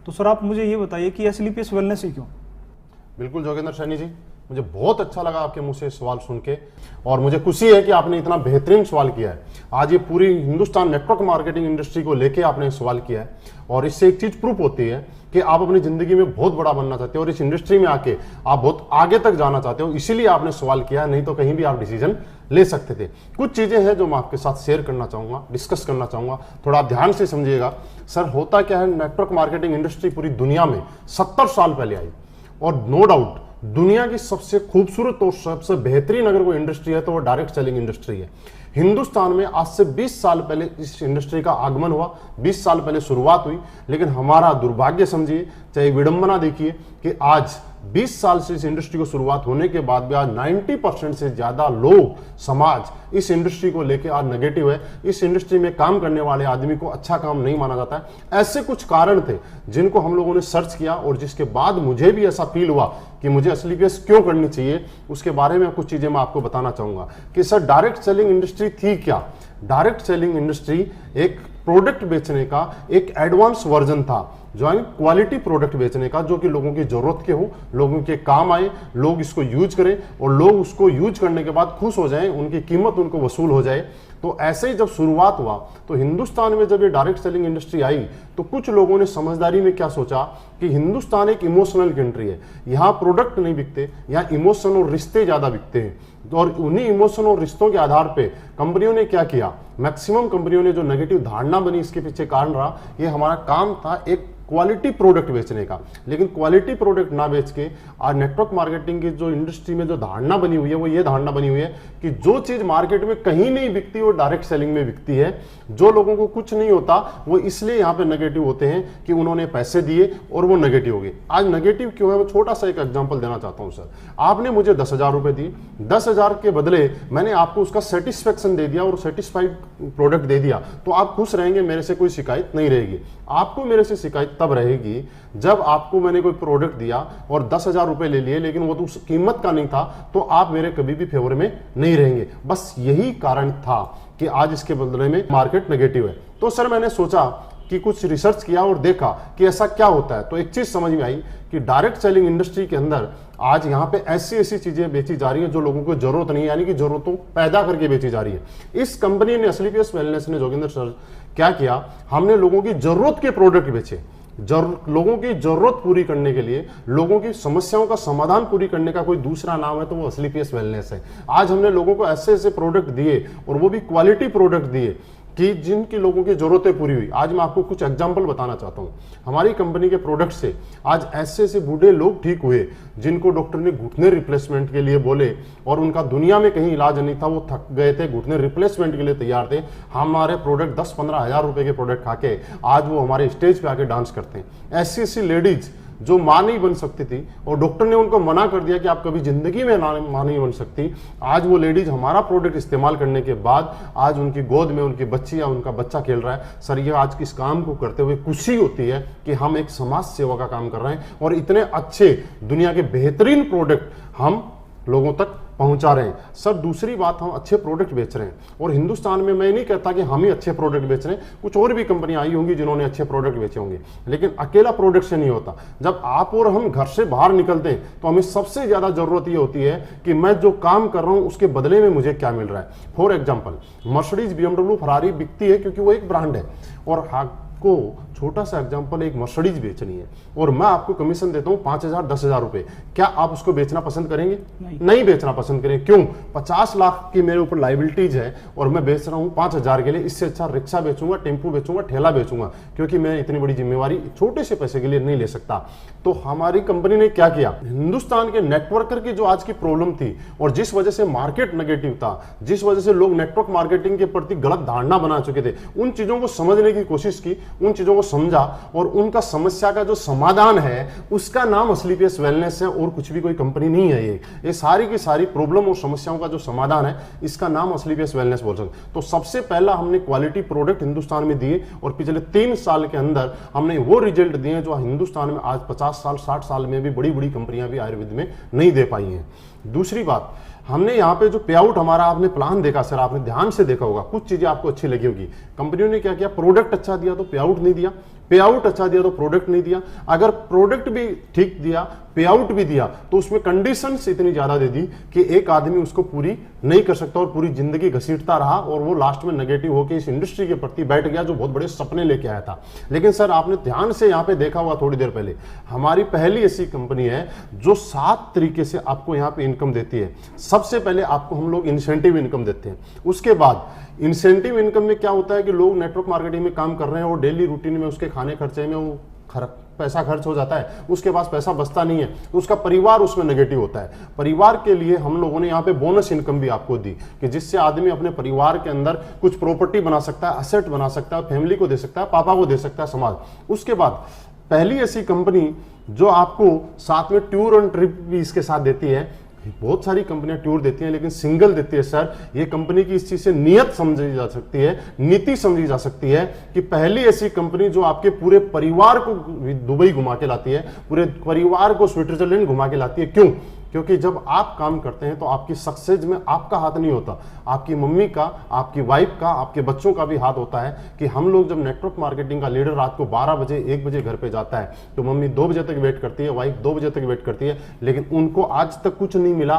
तो सर आप मुझे ये बताइए कि स्लीपियस वेलनेस ही क्यों? बिल्कुल जोगिंदर सैनी जी, मुझे बहुत अच्छा लगा आपके मुंह से सवाल सुन के, और मुझे खुशी है कि आपने इतना बेहतरीन सवाल किया है। आज ये पूरी हिंदुस्तान नेटवर्क मार्केटिंग इंडस्ट्री को लेके आपने सवाल किया है, और इससे एक चीज प्रूफ होती है कि आप अपनी जिंदगी में बहुत बड़ा बनना चाहते हो और इस इंडस्ट्री में आके आप बहुत आगे तक जाना चाहते हो, इसीलिए आपने सवाल किया, नहीं तो कहीं भी आप डिसीजन ले सकते थे। कुछ चीजें हैं जो मैं आपके साथ शेयर करना चाहूंगा, डिस्कस करना चाहूंगा, थोड़ा आप ध्यान से समझिएगा। सर होता क्या है, नेटवर्क मार्केटिंग इंडस्ट्री पूरी दुनिया में 70 साल पहले आई, और नो डाउट दुनिया की सबसे खूबसूरत और सबसे बेहतरीन अगर कोई इंडस्ट्री है तो वो डायरेक्ट सेलिंग इंडस्ट्री है। हिंदुस्तान में आज से 20 साल पहले इस इंडस्ट्री का आगमन हुआ, 20 साल पहले शुरुआत हुई, लेकिन हमारा दुर्भाग्य समझिए, चाहे विडंबना देखिए कि आज 20 साल से इस इंडस्ट्री को शुरुआत होने के बाद भी आज 90% से ज्यादा लोग, समाज इस इंडस्ट्री को लेकर आज नेगेटिव है। इस इंडस्ट्री में काम करने वाले आदमी को अच्छा काम नहीं माना जाता है। ऐसे कुछ कारण थे जिनको हम लोगों ने सर्च किया, और जिसके बाद मुझे भी ऐसा फील हुआ कि मुझे स्लीपियस क्यों करनी चाहिए। उसके बारे में कुछ चीजें मैं आपको बताना चाहूंगा कि सर डायरेक्ट सेलिंग इंडस्ट्री थी क्या। डायरेक्ट सेलिंग इंडस्ट्री एक प्रोडक्ट बेचने का एक एडवांस वर्जन था, जो है क्वालिटी प्रोडक्ट बेचने का, जो कि लोगों की जरूरत के हो, लोगों के काम आए, लोग इसको यूज करें और लोग उसको यूज करने के बाद खुश हो जाएं, उनकी कीमत उनको वसूल हो जाए। तो ऐसे ही जब शुरुआत हुआ तो हिंदुस्तान में जब ये डायरेक्ट सेलिंग इंडस्ट्री आई तो कुछ लोगों ने समझदारी में क्या सोचा कि हिंदुस्तान एक इमोशनल कंट्री है, यहाँ प्रोडक्ट नहीं बिकते, यहाँ इमोशन और रिश्ते ज्यादा बिकते हैं। और उन्हीं इमोशन और रिश्तों के आधार पे कंपनियों ने क्या किया, मैक्सिमम कंपनियों ने जो नेगेटिव धारणा बनी इसके पीछे कारण रहा, ये हमारा काम था एक क्वालिटी प्रोडक्ट बेचने का। लेकिन क्वालिटी प्रोडक्ट ना बेच के आज नेटवर्क मार्केटिंग की जो इंडस्ट्री में जो धारणा बनी हुई है वो ये धारणा बनी हुई है कि जो चीज मार्केट में कहीं नहीं बिकती वो डायरेक्ट सेलिंग में बिकती है। जो लोगों को कुछ नहीं होता वो इसलिए यहाँ पे नेगेटिव होते हैं कि उन्होंने पैसे दिए और वो नेगेटिव हो गए। आज नेगेटिव क्यों है, वो छोटा सा एक एग्जाम्पल देना चाहता हूँ सर। आपने मुझे 10,000 रुपए दिए, 10,000 के बदले मैंने आपको उसका सेटिस्फेक्शन दे दिया और सेटिस्फाइड प्रोडक्ट दे दिया, तो आप खुश रहेंगे, मेरे से कोई शिकायत नहीं रहेगी। आपको मेरे से शिकायत तब रहेगी जब आपको मैंने कोई प्रोडक्ट दिया और 10,000 रुपए ले लिए, लेकिन वो तो उस कीमत का नहीं था, तो आप मेरे कभी भी फेवर में नहीं रहेंगे। बस यही कारण था कि आज इसके बदले में मार्केट नेगेटिव है। तो सर मैंने सोचा कि कुछ रिसर्च किया और देखा कि ऐसा क्या होता है, तो एक चीज समझ में आई कि डायरेक्ट सेलिंग इंडस्ट्री के अंदर आज यहाँ पे ऐसी ऐसी चीजें बेची जा रही हैं जो लोगों को जरूरत नहीं है, यानी कि जरूरतों पैदा करके बेची जा रही है। इस कंपनी ने, स्लीपियस वेलनेस ने, जोगिंदर सर क्या किया, हमने लोगों की जरूरत के प्रोडक्ट बेचे। लोगों की जरूरत पूरी करने के लिए, लोगों की समस्याओं का समाधान पूरी करने का कोई दूसरा नाम है तो वो स्लीपियस वेलनेस है। आज हमने लोगों को ऐसे ऐसे प्रोडक्ट दिए और वो भी क्वालिटी प्रोडक्ट दिए कि जिनकी लोगों की जरूरतें पूरी हुई। आज मैं आपको कुछ एग्जांपल बताना चाहता हूं। हमारी कंपनी के प्रोडक्ट से आज ऐसे ऐसे बूढ़े लोग ठीक हुए जिनको डॉक्टर ने घुटने रिप्लेसमेंट के लिए बोले और उनका दुनिया में कहीं इलाज नहीं था, वो थक गए थे, घुटने रिप्लेसमेंट के लिए तैयार थे। हमारे प्रोडक्ट 10-15 हज़ार रुपए के प्रोडक्ट खा के आज वो हमारे स्टेज पे आके डांस करते हैं। ऐसी ऐसी लेडीज जो मां नहीं बन सकती थी और डॉक्टर ने उनको मना कर दिया कि आप कभी जिंदगी में मां नहीं बन सकती, आज वो लेडीज हमारा प्रोडक्ट इस्तेमाल करने के बाद आज उनकी गोद में उनकी बच्ची या उनका बच्चा खेल रहा है। सर, ये आज इस काम को करते हुए खुशी होती है कि हम एक समाज सेवा का काम कर रहे हैं और इतने अच्छे दुनिया के बेहतरीन प्रोडक्ट हम लोगों तक पहुंचा रहे हैं। सर, दूसरी बात, हम अच्छे प्रोडक्ट बेच रहे हैं और हिंदुस्तान में मैं नहीं कहता कि हम ही अच्छे प्रोडक्ट बेच रहे हैं, कुछ और भी कंपनियां आई होंगी जिन्होंने अच्छे प्रोडक्ट बेचे होंगे, लेकिन अकेला प्रोडक्ट से नहीं होता। जब आप और हम घर से बाहर निकलते हैं तो हमें सबसे ज्यादा जरूरत ये होती है कि मैं जो काम कर रहा हूं उसके बदले में मुझे क्या मिल रहा है। For example, Mercedes, BMW, Ferrari बिकती है क्योंकि वो एक ब्रांड है और को छोटा सा एग्जांपल, एक मर्सिडीज बेचनी है और मैं आपको कमीशन देता हूं 5,000-10,000 रुपए, क्या आप उसको बेचना पसंद करेंगे? नहीं बेचना पसंद करेंगे। क्यों? 50 लाख की मेरे ऊपर लाइबिलिटीज है और मैं बेच रहा हूं 5,000 के लिए। इससे अच्छा रिक्शा बेचूंगा, टेम्पू बेचूंगा, ठेला बेचूंगा, क्योंकि मैं इतनी बड़ी जिम्मेवारी छोटे से पैसे के लिए नहीं ले सकता। तो हमारी कंपनी ने क्या किया, हिंदुस्तान के नेटवर्कर की जो आज की प्रॉब्लम थी और जिस वजह से मार्केट नेगेटिव था, जिस वजह से लोग नेटवर्क मार्केटिंग के प्रति गलत धारणा बना चुके थे, उन चीजों को समझने की कोशिश की, उन चीजों को समझा और उनका समस्या का जो समाधान है उसका नाम असलीपियस वेलनेस है और कुछ भी कोई कंपनी नहीं है। ये सारी की सारी प्रॉब्लम और समस्याओं का जो समाधान है इसका नाम असलीपियस वेलनेस बोल सकते। तो सबसे पहला हमने क्वालिटी प्रोडक्ट हिंदुस्तान में दिए और पिछले 3 साल के अंदर हमने वो रिजल्ट दिए जो हिंदुस्तान में आज 50 साल 60 साल में भी बड़ी बड़ी कंपनियां भी आयुर्वेद में नहीं दे पाई हैं। दूसरी बात, हमने यहाँ पे जो पे आउट हमारा आपने प्लान देखा, सर आपने ध्यान से देखा होगा, कुछ चीजें आपको अच्छी लगी होगी। कंपनियों ने क्या किया, प्रोडक्ट अच्छा दिया तो पे आउट नहीं दिया, पे आउट अच्छा दिया तो प्रोडक्ट नहीं दिया। अगर प्रोडक्ट भी ठीक दिया, पे आउट भी दिया, तो उसमें कंडीशंस इतनी ज्यादा दे दी कि एक आदमी उसको पूरी नहीं कर सकता और पूरी जिंदगी घसीटता रहा और वो लास्ट में नेगेटिव होकर इस इंडस्ट्री के प्रति बैठ गया जो बहुत बड़े सपने लेके आया था। लेकिन सर आपने ध्यान से यहाँ पे देखा होगा, थोड़ी देर पहले हमारी पहली ऐसी कंपनी है जो 7 तरीके से आपको यहाँ पे इनकम देती है। सबसे पहले आपको हम लोग इंसेंटिव इनकम देते हैं। उसके बाद इंसेंटिव इनकम में क्या होता है कि लोग नेटवर्क मार्केटिंग में काम कर रहे हैं और डेली रूटीन में उसके खाने खर्चे में वो पैसा खर्च हो जाता है, उसके पास पैसा बचता नहीं है, तो उसका परिवार उसमें नेगेटिव होता है। परिवार के लिए हम लोगों ने यहाँ पे बोनस इनकम भी आपको दी कि जिससे आदमी अपने परिवार के अंदर कुछ प्रॉपर्टी बना सकता है, असेट बना सकता है, फैमिली को दे सकता है, पापा को दे सकता है, समाज। उसके बाद पहली ऐसी कंपनी जो आपको साथ में टूर एंड ट्रिप भी इसके साथ देती है। बहुत सारी कंपनियां टूर देती हैं लेकिन सिंगल देती है। सर ये कंपनी की इस चीज से नियत समझी जा सकती है, नीति समझी जा सकती है कि पहली ऐसी कंपनी जो आपके पूरे परिवार को दुबई घुमा के लाती है, पूरे परिवार को स्विट्जरलैंड घुमा के लाती है। क्यों? क्योंकि जब आप काम करते हैं तो आपकी सक्सेस में आपका हाथ नहीं होता, आपकी मम्मी का, आपकी वाइफ का, आपके बच्चों का भी हाथ होता है। कि हम लोग जब नेटवर्क मार्केटिंग का लीडर रात को 12 बजे 1 बजे घर पे जाता है तो मम्मी 2 बजे तक वेट करती है, वाइफ 2 बजे तक वेट करती है, लेकिन उनको आज तक कुछ नहीं मिला।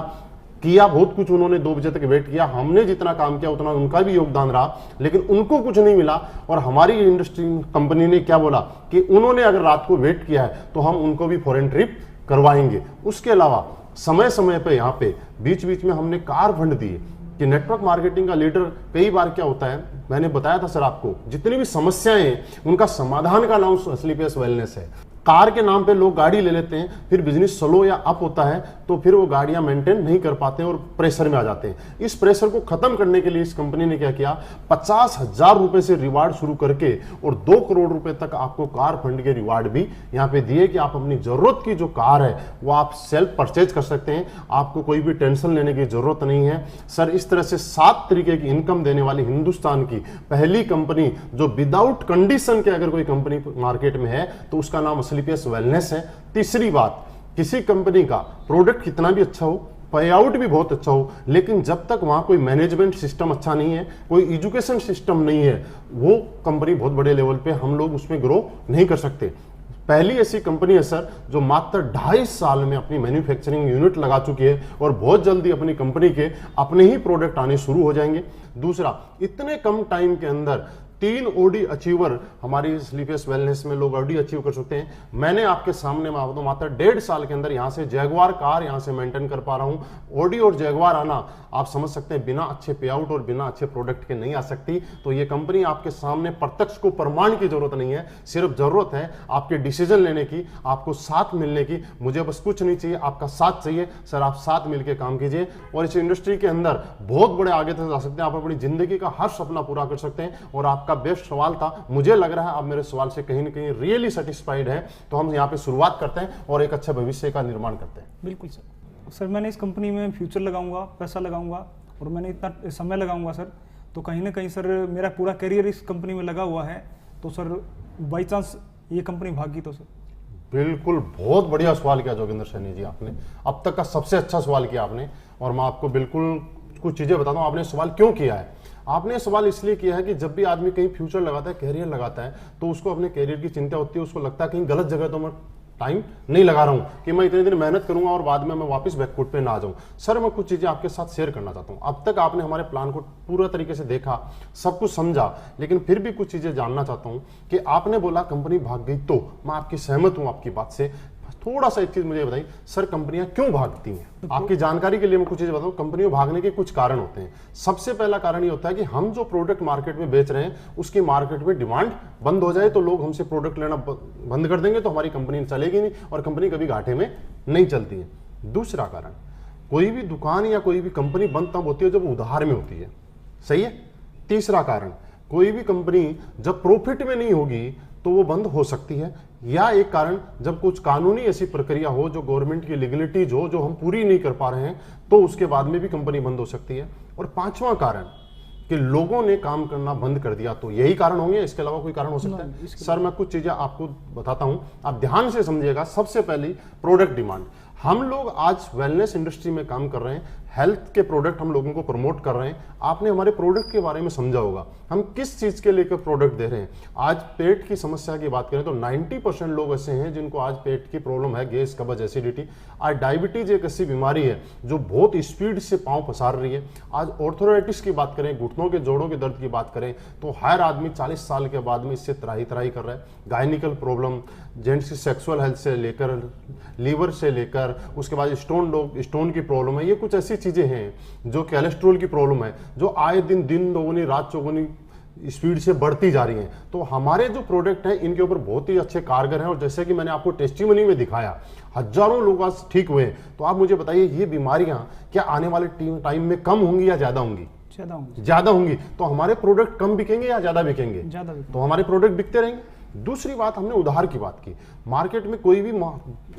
किया बहुत कुछ उन्होंने, 2 बजे तक वेट किया, हमने जितना काम किया उतना उनका भी योगदान रहा, लेकिन उनको कुछ नहीं मिला। और हमारी इंडस्ट्री कंपनी ने क्या बोला कि उन्होंने अगर रात को वेट किया है तो हम उनको भी फॉरेन ट्रिप करवाएंगे। उसके अलावा समय समय पे यहाँ पे बीच बीच में हमने कार फंड दिए कि नेटवर्क मार्केटिंग का लीडर कई बार क्या होता है, मैंने बताया था सर आपको, जितनी भी समस्याएं हैं उनका समाधान का नाम असलीपियस वेलनेस है। कार के नाम पे लोग गाड़ी ले लेते हैं, फिर बिजनेस स्लो या अप होता है तो फिर वो गाड़ियां मेंटेन नहीं कर पाते हैं और प्रेशर में आ जाते हैं। इस प्रेशर को खत्म करने के लिए इस कंपनी ने क्या किया, 50,000 रुपए से रिवार्ड शुरू करके और 2 करोड़ रुपए तक आपको कार फंड के रिवार्ड भी यहाँ पे दिए कि आप अपनी जरूरत की जो कार है वो आप सेल्फ परचेज कर सकते हैं, आपको कोई भी टेंशन लेने की जरूरत नहीं है। सर इस तरह से 7 तरीके की इनकम देने वाली हिंदुस्तान की पहली कंपनी जो विदाउट कंडीशन के अगर कोई कंपनी मार्केट में है तो उसका नाम असलीपियस वेलनेस है। तीसरी बात, किसी कंपनी का प्रोडक्ट कितना भी अच्छा हो, पे आउट भी बहुत अच्छा हो, लेकिन जब तक वहां कोई मैनेजमेंट सिस्टम अच्छा नहीं है, कोई एजुकेशन सिस्टम नहीं है, वो कंपनी बहुत बड़े लेवल पे हम लोग उसमें ग्रो नहीं कर सकते। पहली ऐसी कंपनी है सर जो मात्र 2.5 साल में अपनी मैन्युफैक्चरिंग यूनिट लगा चुकी है और बहुत जल्दी अपनी कंपनी के अपने ही प्रोडक्ट आने शुरू हो जाएंगे। दूसरा, इतने कम टाइम के अंदर 3 ओडी अचीवर हमारी स्लीपियस वेलनेस में लोग ओडी अचीव कर सकते हैं। मैंने आपके सामने मात्र 1.5 साल के अंदर यहां से जैगवार कार यहां से मेंटेन कर पा रहा हूं। ओडी और जैगवार आना आप समझ सकते हैं बिना अच्छे पे आउट और बिना अच्छे प्रोडक्ट के नहीं आ सकती। तो ये कंपनी आपके सामने प्रत्यक्ष को प्रमाण की जरूरत नहीं है, सिर्फ जरूरत है आपके डिसीजन लेने की, आपको साथ मिलने की। मुझे बस कुछ नहीं चाहिए, आपका साथ चाहिए। सर आप साथ मिलकर काम कीजिए और इस इंडस्ट्री के अंदर बहुत बड़े आगे तक जा सकते हैं। आप अपनी जिंदगी का हर सपना पूरा कर सकते हैं। और आपका बेस्ट सवाल था, मुझे लग रहा है आप मेरे सवाल से कहीं ना कहीं रियली सेटिस्फाइड है। तो हम यहाँ पे शुरुआत करते हैं और एक अच्छे भविष्य का निर्माण करते हैं। बिल्कुल सर, मैंने इस कंपनी में फ्यूचर लगाऊंगा, पैसा लगाऊंगा और मैंने इतना समय लगाऊंगा सर, तो कहीं ना कहीं सर मेरा पूरा करियर इस कंपनी में लगा हुआ है। तो सर बाई चांस ये कंपनी भागी तो सर? बिल्कुल, बहुत बढ़िया सवाल किया जोगिंदर सैनी जी आपने, अब तक का सबसे अच्छा सवाल किया आपने। और मैं आपको बिल्कुल कुछ चीजें बताता हूँ आपने सवाल क्यों किया है। आपने सवाल इसलिए किया है कि जब भी आदमी कहीं फ्यूचर लगाता है, कैरियर लगाता है, तो उसको अपने कैरियर की चिंता होती है। उसको लगता है कहीं गलत जगह तो मैं टाइम नहीं लगा रहा हूं कि मैं इतने दिन मेहनत करूंगा और बाद में मैं वापस बैकफुट पे ना आ जाऊं। सर मैं कुछ चीजें आपके साथ शेयर करना चाहता हूं। अब तक आपने हमारे प्लान को पूरा तरीके से देखा, सब कुछ समझा, लेकिन फिर भी कुछ चीजें जानना चाहता हूं कि आपने बोला कंपनी भाग गई, तो मैं आपकी सहमत हूं आपकी बात से। थोड़ा सा एक चीज मुझे बताइए सर, कंपनियां क्यों भागती हैं? आपकी जानकारी के लिए मैं कुछ चीजें बताऊं। कंपनियों भागने के कुछ कारण होते हैं। सबसे पहला कारण ये होता है कि हम जो प्रोडक्ट मार्केट में बेच रहे हैं उसकी मार्केट में डिमांड बंद हो जाए, तो लोग हमसे प्रोडक्ट लेना बंद कर देंगे, तो हमारी कंपनी चलेगी नहीं और कंपनी कभी घाटे में नहीं चलती है। दूसरा कारण, कोई भी दुकान या कोई भी कंपनी बंद तब होती है जब उधार में होती है, सही है। तीसरा कारण, कोई भी कंपनी जब प्रॉफिट में नहीं होगी तो वो बंद हो सकती है। या एक कारण, जब कुछ कानूनी ऐसी प्रक्रिया हो, जो गवर्नमेंट की लीगलिटीज हो, जो हम पूरी नहीं कर पा रहे हैं, तो उसके बाद में भी कंपनी बंद हो सकती है। और पांचवा कारण कि लोगों ने काम करना बंद कर दिया, तो यही कारण होंगे, इसके अलावा कोई कारण हो सकता है? सर मैं कुछ चीजें आपको बताता हूं, आप ध्यान से समझिएगा। सबसे पहली, प्रोडक्ट डिमांड। हम लोग आज वेलनेस इंडस्ट्री में काम कर रहे हैं, हेल्थ के प्रोडक्ट हम लोगों को प्रमोट कर रहे हैं। आपने हमारे प्रोडक्ट के बारे में समझा होगा, हम किस चीज के लेकर प्रोडक्ट दे रहे हैं। आज पेट की समस्या की बात करें तो 90% लोग ऐसे हैं जिनको आज पेट की प्रॉब्लम है, गैस, कब्ज, एसिडिटी। आज डायबिटीज एक ऐसी बीमारी है जो बहुत स्पीड से पांव पसार रही है। आज ऑर्थोराइटिस की बात करें, घुटनों के जोड़ों के दर्द की बात करें, तो हर आदमी 40 साल के बाद में इससे त्राही त्राही कर रहा है। गायनिकल प्रॉब्लम, जेंट्स की सेक्सुअल हेल्थ से लेकर लीवर से लेकर उसके बाद स्टोन की प्रॉब्लम है। ये कुछ ऐसी चीजें हैं जो कोलेस्ट्रॉल की प्रॉब्लम है, जो आए दिन दोगुनी रात चौगुनी स्पीड से बढ़ती जा रही हैं। तो हमारे जो प्रोडक्ट हैं इनके ऊपर बहुत ही अच्छे कारगर हैं। और जैसे कि मैंने आपको टेस्टिमनी में दिखाया, हजारों लोग आज ठीक हुए। तो आप मुझे बताइए, ये बीमारियां क्या आने वाले टाइम में कम होंगी या ज्यादा होंगी? ज्यादा होंगी। तो हमारे प्रोडक्ट कम बिकेंगे या ज्यादा बिकेंगे? तो हमारे प्रोडक्ट बिकते रहेंगे। दूसरी बात, हमने उधार की बात की। मार्केट में कोई भी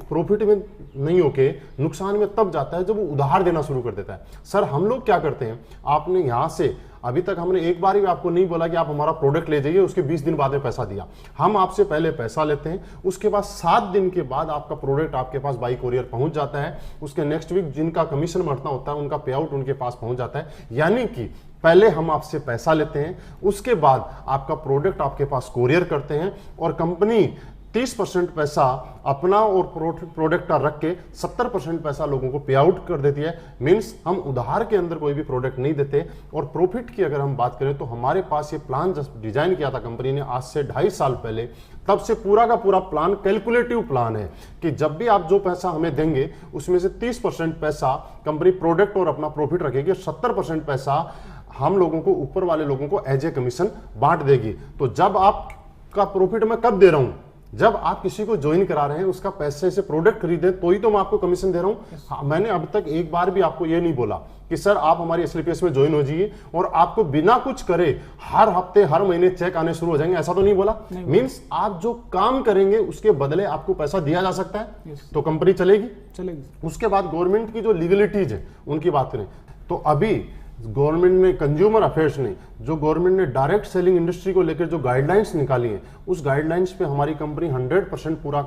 प्रॉफिट में नहीं होके नुकसान में तब जाता है जब वो उधार देना शुरू कर देता है। सर हम लोग क्या करते हैं, आपने यहां से अभी तक हमने एक बार भी आपको नहीं बोला कि आप हमारा प्रोडक्ट ले जाइए, उसके 20 दिन बाद में पैसा दिया। हम आपसे पहले पैसा लेते हैं, उसके बाद 7 दिन के बाद आपका प्रोडक्ट आपके पास बाई कोरियर पहुंच जाता है। उसके नेक्स्ट वीक जिनका कमीशन बढ़ता होता है उनका पे आउट उनके पास पहुंच जाता है। यानी कि पहले हम आपसे पैसा लेते हैं, उसके बाद आपका प्रोडक्ट आपके पास कोरियर करते हैं और कंपनी 30% पैसा अपना और प्रोडक्ट का रख के 70% पैसा लोगों को पे आउट कर देती है। मींस हम उधार के अंदर कोई भी प्रोडक्ट नहीं देते। और प्रॉफिट की अगर हम बात करें तो हमारे पास ये प्लान डिजाइन किया था कंपनी ने आज से 2.5 साल पहले, तब से पूरा का पूरा प्लान कैलकुलेटिव प्लान है कि जब भी आप जो पैसा हमें देंगे उसमें से 30% पैसा कंपनी प्रोडक्ट और अपना प्रॉफिट रखेगी, 70% पैसा हम लोगों को, ऊपर वाले लोगों को एज ए कमीशन बांट देगी। तो जब आपका प्रॉफिट मैं कब दे रहा हूं, जब आप किसी को ज्वाइन करा रहे हैं, उसका पैसे से प्रोडक्ट खरीदे तो ही तो मैं आपको कमीशन दे रहा हूं। हाँ, मैंने अब तक एक बार भी आपको ये नहीं बोला कि सर आप हमारी एसलीपीएस में ज्वाइन हो जाइए और आपको बिना कुछ करे हर हफ्ते हर महीने चेक आने शुरू हो जाएंगे, ऐसा तो नहीं बोला। मींस आप जो काम करेंगे उसके बदले आपको पैसा दिया जा सकता है, तो कंपनी चलेगी। उसके बाद गवर्नमेंट की जो लीगलिटीज है उनकी बात करें तो अभी गवर्नमेंट ने, कंज्यूमर अफेयर्स ने, जो गवर्नमेंट ने डायरेक्ट सेलिंग इंडस्ट्री को लेकर जो गाइडलाइंस निकाली हैं, उस गाइडलाइंस पे हमारी कंपनी 100% पूरा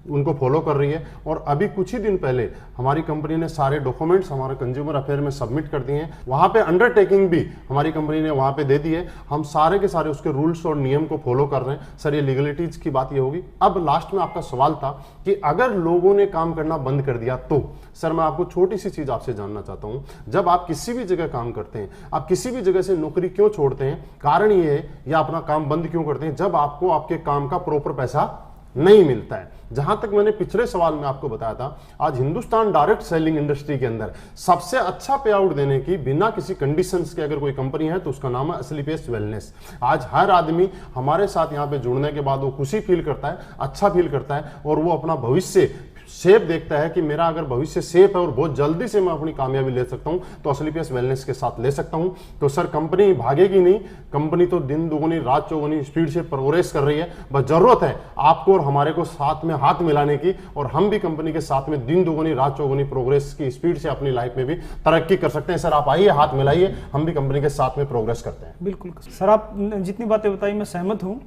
उनको फॉलो कर रही है। और अभी कुछ ही दिन पहले हमारी कंपनी ने सारे डॉक्यूमेंट्स हमारे कंज्यूमर अफेयर में सबमिट कर दिए हैं। वहां पे अंडरटेकिंग भी हमारी कंपनी ने वहां पे दे दी है। हम सारे के सारे उसके रूल्स और नियम को फॉलो कर रहे हैं। सर ये लीगलिटीज की बात ये होगी। अब लास्ट में आपका सवाल था कि अगर लोगों ने काम करना बंद कर दिया तो सर मैं आपको छोटी सी चीज आपसे जानना चाहता हूं। जब आप किसी भी जगह काम करते हैं, आप किसी भी जगह से नौकरी क्यों छोड़ते हैं, कारण ये है या अपना काम बंद क्यों करते हैं, जब आपको आपके काम का प्रॉपर पैसा नहीं मिलता है। जहां तक मैंने पिछले सवाल में आपको बताया था, आज हिंदुस्तान डायरेक्ट सेलिंग इंडस्ट्री के अंदर सबसे अच्छा पे आउट देने की बिना किसी कंडीशंस के अगर कोई कंपनी है तो उसका नाम है असलीपेस वेलनेस। आज हर आदमी हमारे साथ यहां पे जुड़ने के बाद वो खुशी फील करता है, अच्छा फील करता है और वो अपना भविष्य सेफ देखता है कि मेरा अगर भविष्य सेफ है और बहुत जल्दी से मैं अपनी कामयाबी ले सकता हूं तो असलीपेस वेलनेस के साथ ले सकता हूं। तो सर कंपनी भागेगी नहीं, कंपनी तो दिन दुगुनी रात चौगुनी स्पीड से प्रोग्रेस कर रही है। बस जरूरत है आपको और हमारे को साथ में हाथ मिलाने की, और हम भी कंपनी के साथ में दिन दुगुनी रात चौगुनी प्रोग्रेस की स्पीड से अपनी लाइफ में भी तरक्की कर सकते हैं। सर आप आइए, हाथ मिलाइए, हम भी कंपनी के साथ में प्रोग्रेस करते हैं। बिल्कुल सर, आप जितनी बातें बताई मैं सहमत हूँ,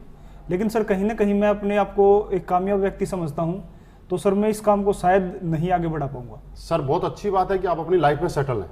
लेकिन सर कहीं ना कहीं मैं अपने आप को एक कामयाब व्यक्ति समझता हूँ, तो सर मैं इस काम को शायद नहीं आगे बढ़ा पाऊंगा। सर बहुत अच्छी बात है कि आप अपनी लाइफ में सेटल हैं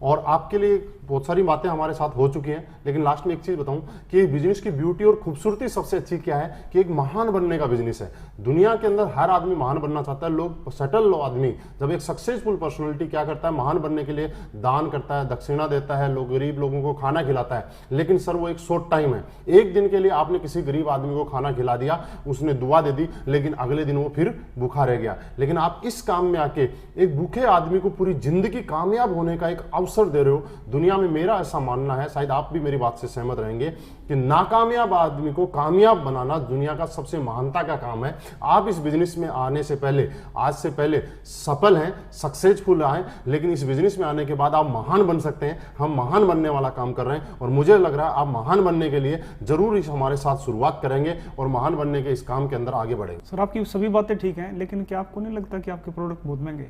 और आपके लिए बहुत सारी बातें हमारे साथ हो चुकी हैं, लेकिन लास्ट में एक चीज बताऊं कि बिजनेस की ब्यूटी और खूबसूरती सबसे अच्छी क्या है कि एक महान बनने का बिजनेस है। दुनिया के अंदर हर आदमी महान बनना चाहता है। लोग सेटल आदमी जब एक सक्सेसफुल पर्सनालिटी क्या करता है, महान बनने के लिए दान करता है, दक्षिणा देता है, लोग गरीब लोगों को खाना खिलाता है। लेकिन सर वो एक शॉर्ट टाइम है, एक दिन के लिए आपने किसी गरीब आदमी को खाना खिला दिया, उसने दुआ दे दी, लेकिन अगले दिन वो फिर भूखा रह गया। लेकिन आप इस काम में आके एक भूखे आदमी को पूरी जिंदगी कामयाब होने का एक अवसर दे रहे हो। दुनिया में मेरा ऐसा मानना है, शायद आप भी मेरी बात से सहमत रहेंगे, कि नाकामयाब आदमी को कामयाब बनाना दुनिया का सबसे महानता का काम है। आप इस बिजनेस में आने से पहले, आज से पहले सफल हैं, सक्सेसफुल आए, लेकिन इस बिजनेस में आने के बाद आप महान बन सकते हैं। हम महान बनने वाला काम कर रहे हैं और मुझे लग रहा है आप महान बनने के लिए जरूर इस हमारे साथ शुरुआत करेंगे और महान बनने के इस काम के अंदर आगे बढ़ेंगे। सर आपकी सभी बातें ठीक हैं, लेकिन क्या आपको नहीं लगता कि आपके प्रोडक्ट बहुत महंगे?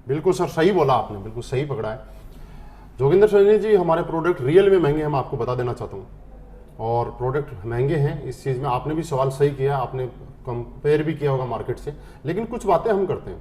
बिल्कुल सर, सही बोला आपने, बिल्कुल सही पकड़ा है जोगिंदर सैनी जी। हमारे प्रोडक्ट रियल में महंगे हैं, मैं आपको बता देना चाहता हूँ, और प्रोडक्ट महंगे हैं। इस चीज़ में आपने भी सवाल सही किया, आपने कंपेयर भी किया होगा मार्केट से। लेकिन कुछ बातें हम करते हैं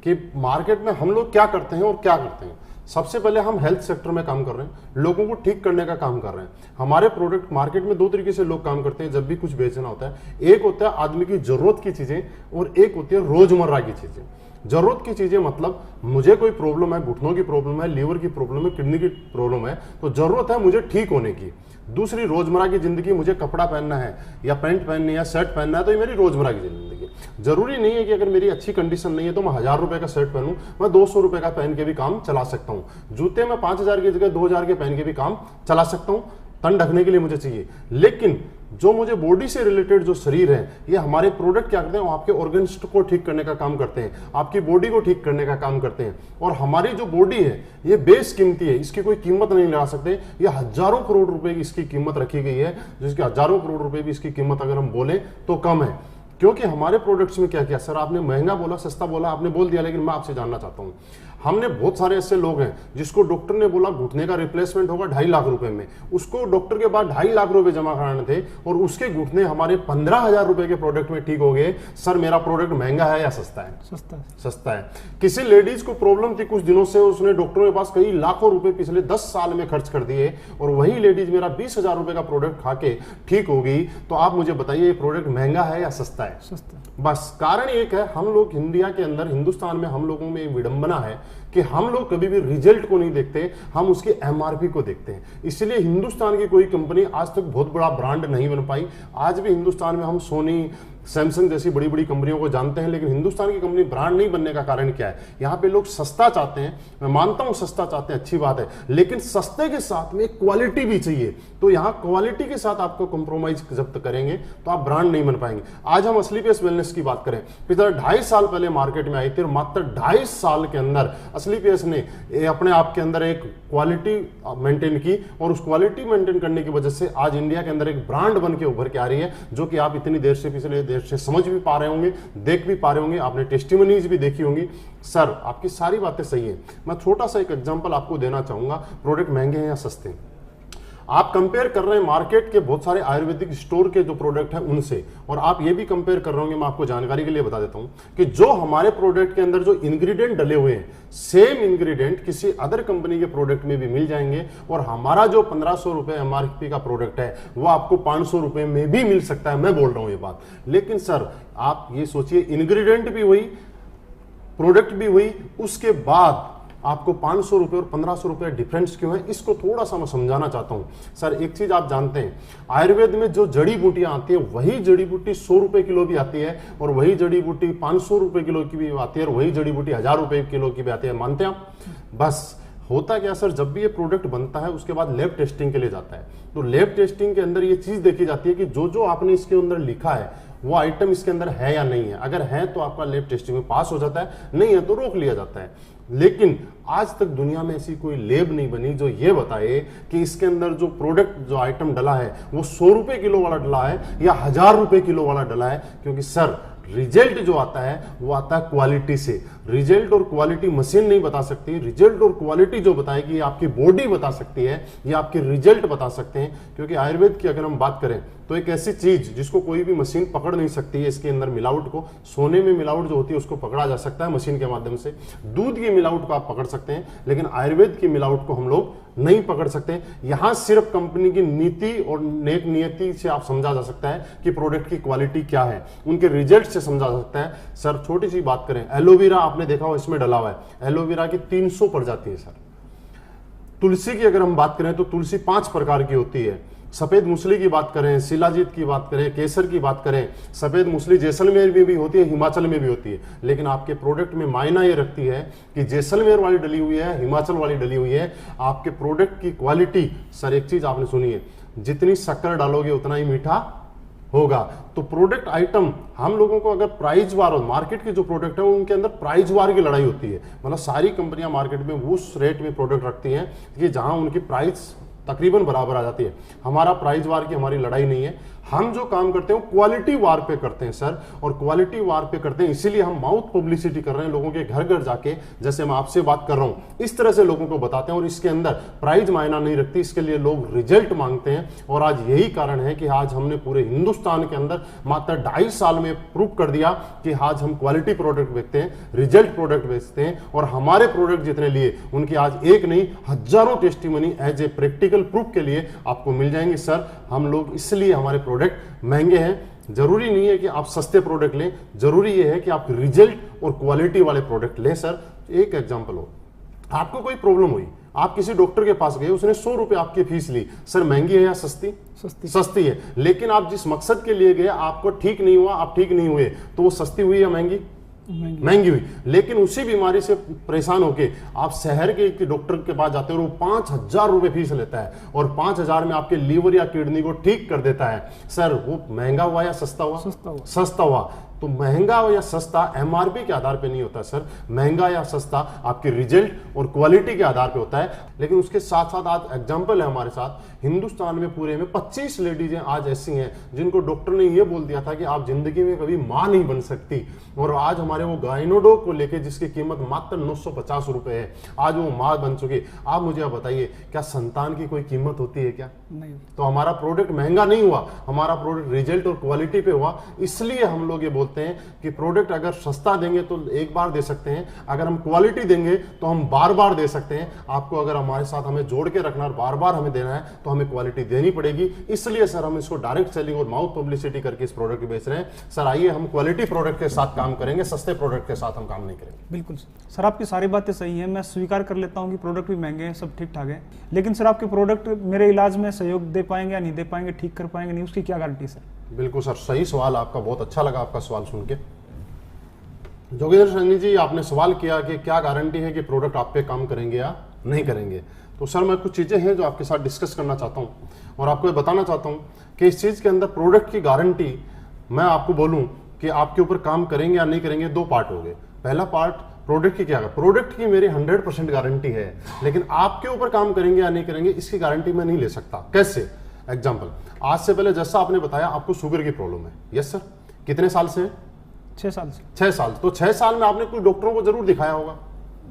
कि मार्केट में हम लोग क्या करते हैं और क्या करते हैं। सबसे पहले हम हेल्थ सेक्टर में काम कर रहे हैं, लोगों को ठीक करने का काम कर रहे हैं। हमारे प्रोडक्ट मार्केट में दो तरीके से लोग काम करते हैं जब भी कुछ बेचना होता है। एक होता है आदमी की जरूरत की चीज़ें और एक होती है रोजमर्रा की चीज़ें। जरूरत की चीजें मतलब मुझे कोई प्रॉब्लम है, घुटनों की प्रॉब्लम है, लीवर की प्रॉब्लम है, किडनी की प्रॉब्लम है, तो जरूरत है मुझे ठीक होने की। दूसरी रोजमर्रा की जिंदगी, मुझे कपड़ा पहनना है या पैंट पहननी है या शर्ट पहनना है, तो ये मेरी रोजमर्रा की जिंदगी। जरूरी नहीं है कि अगर मेरी अच्छी कंडीशन नहीं है तो मैं 1000 रुपए का शर्ट पहनूं, मैं 200 रुपए का पहन के भी काम चला सकता हूं। जूते में 5000 की जगह 2000 के पहन के भी काम चला सकता हूं, तन ढकने के लिए मुझे चाहिए। लेकिन जो मुझे बॉडी से रिलेटेड जो शरीर है, ये हमारे प्रोडक्ट क्या करते हैं, वो आपके ऑर्गन्स को ठीक करने का काम करते हैं, आपकी बॉडी को ठीक करने का काम करते हैं। और हमारी जो बॉडी है ये बेस कीमती है, इसकी कोई कीमत नहीं लगा सकते। ये हजारों करोड़ रुपए की इसकी कीमत रखी गई है, जिसकी हजारों करोड़ रुपए भी इसकी कीमत अगर हम बोले तो कम है। क्योंकि हमारे प्रोडक्ट्स में क्या किया सर, आपने महंगा बोला, सस्ता बोला, आपने बोल दिया, लेकिन मैं आपसे जानना चाहता हूँ, हमने बहुत सारे ऐसे लोग हैं जिसको डॉक्टर ने बोला घुटने का रिप्लेसमेंट होगा 2.5 लाख रुपए में, उसको डॉक्टर के बाद 2.5 लाख रुपए जमा कराने थे और उसके घुटने हमारे 15,000 रुपए के प्रोडक्ट में ठीक हो गए। सर मेरा प्रोडक्ट महंगा है या सस्ता है? सस्ता है। सस्ता है। किसी लेडीज को प्रॉब्लम थी कुछ दिनों से, उसने डॉक्टरों के पास कई लाखों रुपए पिछले 10 साल में खर्च कर दिए और वही लेडीज मेरा 20,000 रुपए का प्रोडक्ट खा के ठीक हो गई। तो आप मुझे बताइए ये प्रोडक्ट महंगा है या सस्ता है? सस्ता। बस कारण एक है, हम लोग इंडिया के अंदर, हिंदुस्तान में हम लोगों में विडंबना है कि हम लोग कभी भी रिजल्ट को नहीं देखते, हम उसके एमआरपी को देखते हैं। इसलिए हिंदुस्तान की कोई कंपनी आज तक बहुत बड़ा ब्रांड नहीं बन पाई। आज भी हिंदुस्तान में हम सोनी, सैमसंग जैसी बड़ी बड़ी कंपनियों को जानते हैं, लेकिन हिंदुस्तान की कंपनी ब्रांड नहीं बनने का कारण क्या है? यहाँ पे लोग सस्ता चाहते हैं। मैं मानता हूँ सस्ता चाहते हैं, अच्छी बात है, लेकिन सस्ते के साथ में क्वालिटी भी चाहिए। तो यहाँ क्वालिटी के साथ आपको कॉम्प्रोमाइज जब तक करेंगे तो आप ब्रांड नहीं बन पाएंगे। आज हम असलीपेस वेलनेस की बात करें, पिछले 2.5 साल पहले मार्केट में आई थी और मात्र 2.5 साल के अंदर असलीपेस ने अपने आप के अंदर एक क्वालिटी मेंटेन की और उस क्वालिटी मेंटेन करने की वजह से आज इंडिया के अंदर एक ब्रांड बन के उभर के आ रही है, जो कि आप इतनी देर से, पिछले देर से समझ भी पा रहे होंगे, देख भी पा रहे होंगे, आपने टेस्टिमोनीज भी देखी होंगी। सर आपकी सारी बातें सही है। मैं छोटा सा एक एग्जांपल आपको देना चाहूंगा, प्रोडक्ट महंगे हैं या सस्ते हैं। आप कंपेयर कर रहे हैं मार्केट के बहुत सारे आयुर्वेदिक स्टोर के जो प्रोडक्ट है उनसे, और आप ये भी कंपेयर कर रहे होंगे, मैं आपको जानकारी के लिए बता देता हूं कि जो हमारे प्रोडक्ट के अंदर जो इंग्रेडिएंट डले हुए हैं, सेम इंग्रेडिएंट किसी अदर कंपनी के प्रोडक्ट में भी मिल जाएंगे और हमारा जो 1500 रुपए एमआरपी का प्रोडक्ट है वो आपको 500 रुपए में भी मिल सकता है। मैं बोल रहा हूं ये बात, लेकिन सर आप ये सोचिए, इंग्रेडिएंट भी वही, प्रोडक्ट भी वही, उसके बाद आपको 500 रुपये और 1500 रुपये डिफरेंस क्यों है, इसको थोड़ा सा मैं समझाना चाहता हूँ। सर एक चीज आप जानते हैं, आयुर्वेद में जो जड़ी बूटियां आती है वही जड़ी बूटी 100 रुपए किलो भी आती है, और वही जड़ी बूटी 500 रुपए किलो की भी आती है, और वही जड़ी बूटी 1000 रुपए किलो की भी आती है। मानते हैं आप? बस होता क्या सर, जब भी ये प्रोडक्ट बनता है उसके बाद लैब टेस्टिंग के लिए जाता है, तो लैब टेस्टिंग के अंदर ये चीज देखी जाती है कि जो जो आपने इसके अंदर लिखा है वो आइटम इसके अंदर है या नहीं है। अगर है तो आपका लैब टेस्टिंग में पास हो जाता है, नहीं है तो रोक लिया जाता है। लेकिन आज तक दुनिया में ऐसी कोई लैब नहीं बनी जो ये बताए कि इसके अंदर जो प्रोडक्ट जो आइटम डला है वो 100 रुपए किलो वाला डला है या 1000 रुपए किलो वाला डला है। क्योंकि सर रिजल्ट जो आता है वो आता है क्वालिटी से। रिजल्ट और क्वालिटी मशीन नहीं बता सकती, रिजल्ट और क्वालिटी जो बताएगी आपकी बॉडी बता सकती है, या आपके रिजल्ट बता सकते हैं। क्योंकि आयुर्वेद की अगर हम बात करें तो एक ऐसी चीज जिसको कोई भी मशीन पकड़ नहीं सकती है, इसके अंदर मिलावट को, सोने में मिलावट जो होती है उसको पकड़ा जा सकता है मशीन के माध्यम से, दूध की मिलावट को आप पकड़ सकते हैं, लेकिन आयुर्वेद की मिलावट को हम लोग नहीं पकड़ सकते। यहां सिर्फ कंपनी की नीति और नेक नियति से आप समझा जा सकता है कि प्रोडक्ट की क्वालिटी क्या है, उनके रिजल्ट से समझा जा सकता है। सर छोटी सी बात करें, एलोवेरा आपने देखा हो इसमें डला हुआ है, एलोवेरा की 300 प्रजाति है सर। तुलसी की अगर हम बात करें तो तुलसी 5 प्रकार की होती है। सफेद मूसली की बात करें, शिलाजीत की बात करें, केसर की बात करें, सफेद मूसली जैसलमेर में भी होती है, हिमाचल में भी होती है। लेकिन आपके प्रोडक्ट में मायना ये रखती है कि जैसलमेर वाली डली हुई है, हिमाचल वाली डली हुई है। आपके प्रोडक्ट की क्वालिटी, सर एक चीज आपने सुनी है, जितनी शक्कर डालोगे उतना ही मीठा होगा। तो प्रोडक्ट आइटम हम लोगों को अगर प्राइस वार, और मार्केट के जो प्रोडक्ट है उनके अंदर प्राइस वार की लड़ाई होती है। मतलब सारी कंपनियां मार्केट में उस रेट में प्रोडक्ट रखती हैं कि जहां उनकी प्राइस तकरीबन बराबर आ जाती है। हमारा प्राइस वार की हमारी लड़ाई नहीं है, हम जो काम करते हैं क्वालिटी वार पे करते हैं सर, और क्वालिटी वार पे करते हैं इसीलिए हम माउथ पब्लिसिटी कर रहे हैं, लोगों के घर घर जाके, जैसे मैं आपसे बात कर रहा हूं इस तरह से लोगों को बताते हैं। और इसके अंदर प्राइस मायना नहीं रखती, इसके लिए लोग रिजल्ट मांगते हैं। और आज यही कारण है कि आज हमने पूरे हिंदुस्तान के अंदर मात्र 2.5 साल में प्रूव कर दिया कि आज हम क्वालिटी प्रोडक्ट बेचते हैं, रिजल्ट प्रोडक्ट बेचते हैं। और हमारे प्रोडक्ट जितने लिए उनकी आज एक नहीं हजारों testimony as a practical proof के लिए आपको मिल जाएंगे। सर हम लोग इसलिए हमारे प्रोडक्ट महंगे हैं, जरूरी नहीं है कि आप सस्ते प्रोडक्ट लें, जरूरी यह है कि आप रिजल्ट और क्वालिटी वाले प्रोडक्ट लें। सर एक एग्जांपल हो, आपको कोई प्रॉब्लम हुई, आप किसी डॉक्टर के पास गए, उसने 100 रुपए आपकी फीस ली, सर महंगी है या सस्ती? सस्ती है। लेकिन आप जिस मकसद के लिए गए आपको ठीक नहीं हुआ, आप ठीक नहीं हुए, तो वो सस्ती हुई या महंगी? महंगी हुई। लेकिन उसी बीमारी से परेशान होके आप शहर के डॉक्टर के पास जाते हो, वो 5000 रुपए फीस लेता है, और 5000 में आपके लीवर या किडनी को ठीक कर देता है। सर वो महंगा हुआ या सस्ता हुआ? सस्ता हुआ। तो महंगा या सस्ता एमआरपी के आधार पे नहीं होता सर, महंगा या सस्ता आपके रिजल्ट और क्वालिटी के आधार पे होता है। लेकिन उसके साथ साथ आज एग्जांपल है हमारे साथ, हिंदुस्तान में पूरे में 25 लेडीजें आज ऐसी हैं जिनको डॉक्टर ने ये बोल दिया था कि आप जिंदगी में कभी मां नहीं बन सकती, और आज हमारे वो गायनोडोक को लेके जिसकी कीमत मात्र 950 रुपए है, आज वो मां बन चुकी। आप मुझे बताइए, क्या संतान की कोई कीमत होती है क्या? नहीं। तो हमारा प्रोडक्ट महंगा नहीं हुआ, हमारा प्रोडक्ट रिजल्ट और क्वालिटी पे हुआ। इसलिए हम लोग ये बोलते हैं कि प्रोडक्ट अगर सस्ता देंगे तो एक बार दे सकते हैं, अगर हम क्वालिटी देंगे तो हम बार बार दे सकते हैं। आपको अगर हमारे साथ हमें जोड़ के रखना और बार बार हमें देना है तो हमें क्वालिटी देनी पड़ेगी। इसलिए सर हम इसको डायरेक्ट सेलिंग और माउथ पब्लिसिटी करके इस प्रोडक्ट बेच रहे हैं। सर आइए हम क्वालिटी प्रोडक्ट के साथ काम करेंगे, सस्ते प्रोडक्ट के साथ हम काम नहीं करेंगे। बिल्कुल सर, आपकी सारी बातें सही हैं, मैं स्वीकार कर लेता हूं कि प्रोडक्ट भी महंगे हैं, सब ठीक ठाक है। लेकिन सर आपके प्रोडक्ट मेरे इलाज में सहयोग दे पाएंगे या नहीं दे पाएंगे, ठीक कर पाएंगे नहीं, उसकी क्या गारंटी सर? बिल्कुल सर, सही सवाल आपका, बहुत अच्छा लगा आपका सवाल सुन के। जोगेंद्र सैनी जी, आपने सवाल किया कि क्या गारंटी है कि प्रोडक्ट आप पे काम करेंगे या नहीं करेंगे। तो सर मैं कुछ चीज़ें हैं जो आपके साथ डिस्कस करना चाहता हूं और आपको ये बताना चाहता हूं कि इस चीज़ के अंदर प्रोडक्ट की गारंटी, मैं आपको बोलूं कि आपके ऊपर काम करेंगे या नहीं करेंगे, 2 पार्ट हो गए। पहला पार्ट प्रोडक्ट की क्या है, प्रोडक्ट की मेरी 100% गारंटी है, लेकिन आपके ऊपर काम करेंगे या नहीं करेंगे इसकी गारंटी मैं नहीं ले सकता। कैसे? एग्जाम्पल, आज से पहले जैसा आपने बताया आपको शुगर की प्रॉब्लम है, यस सर, कितने साल से? 6 साल से। 6 साल। तो 6 साल में आपने कुछ डॉक्टरों को जरूर दिखाया होगा,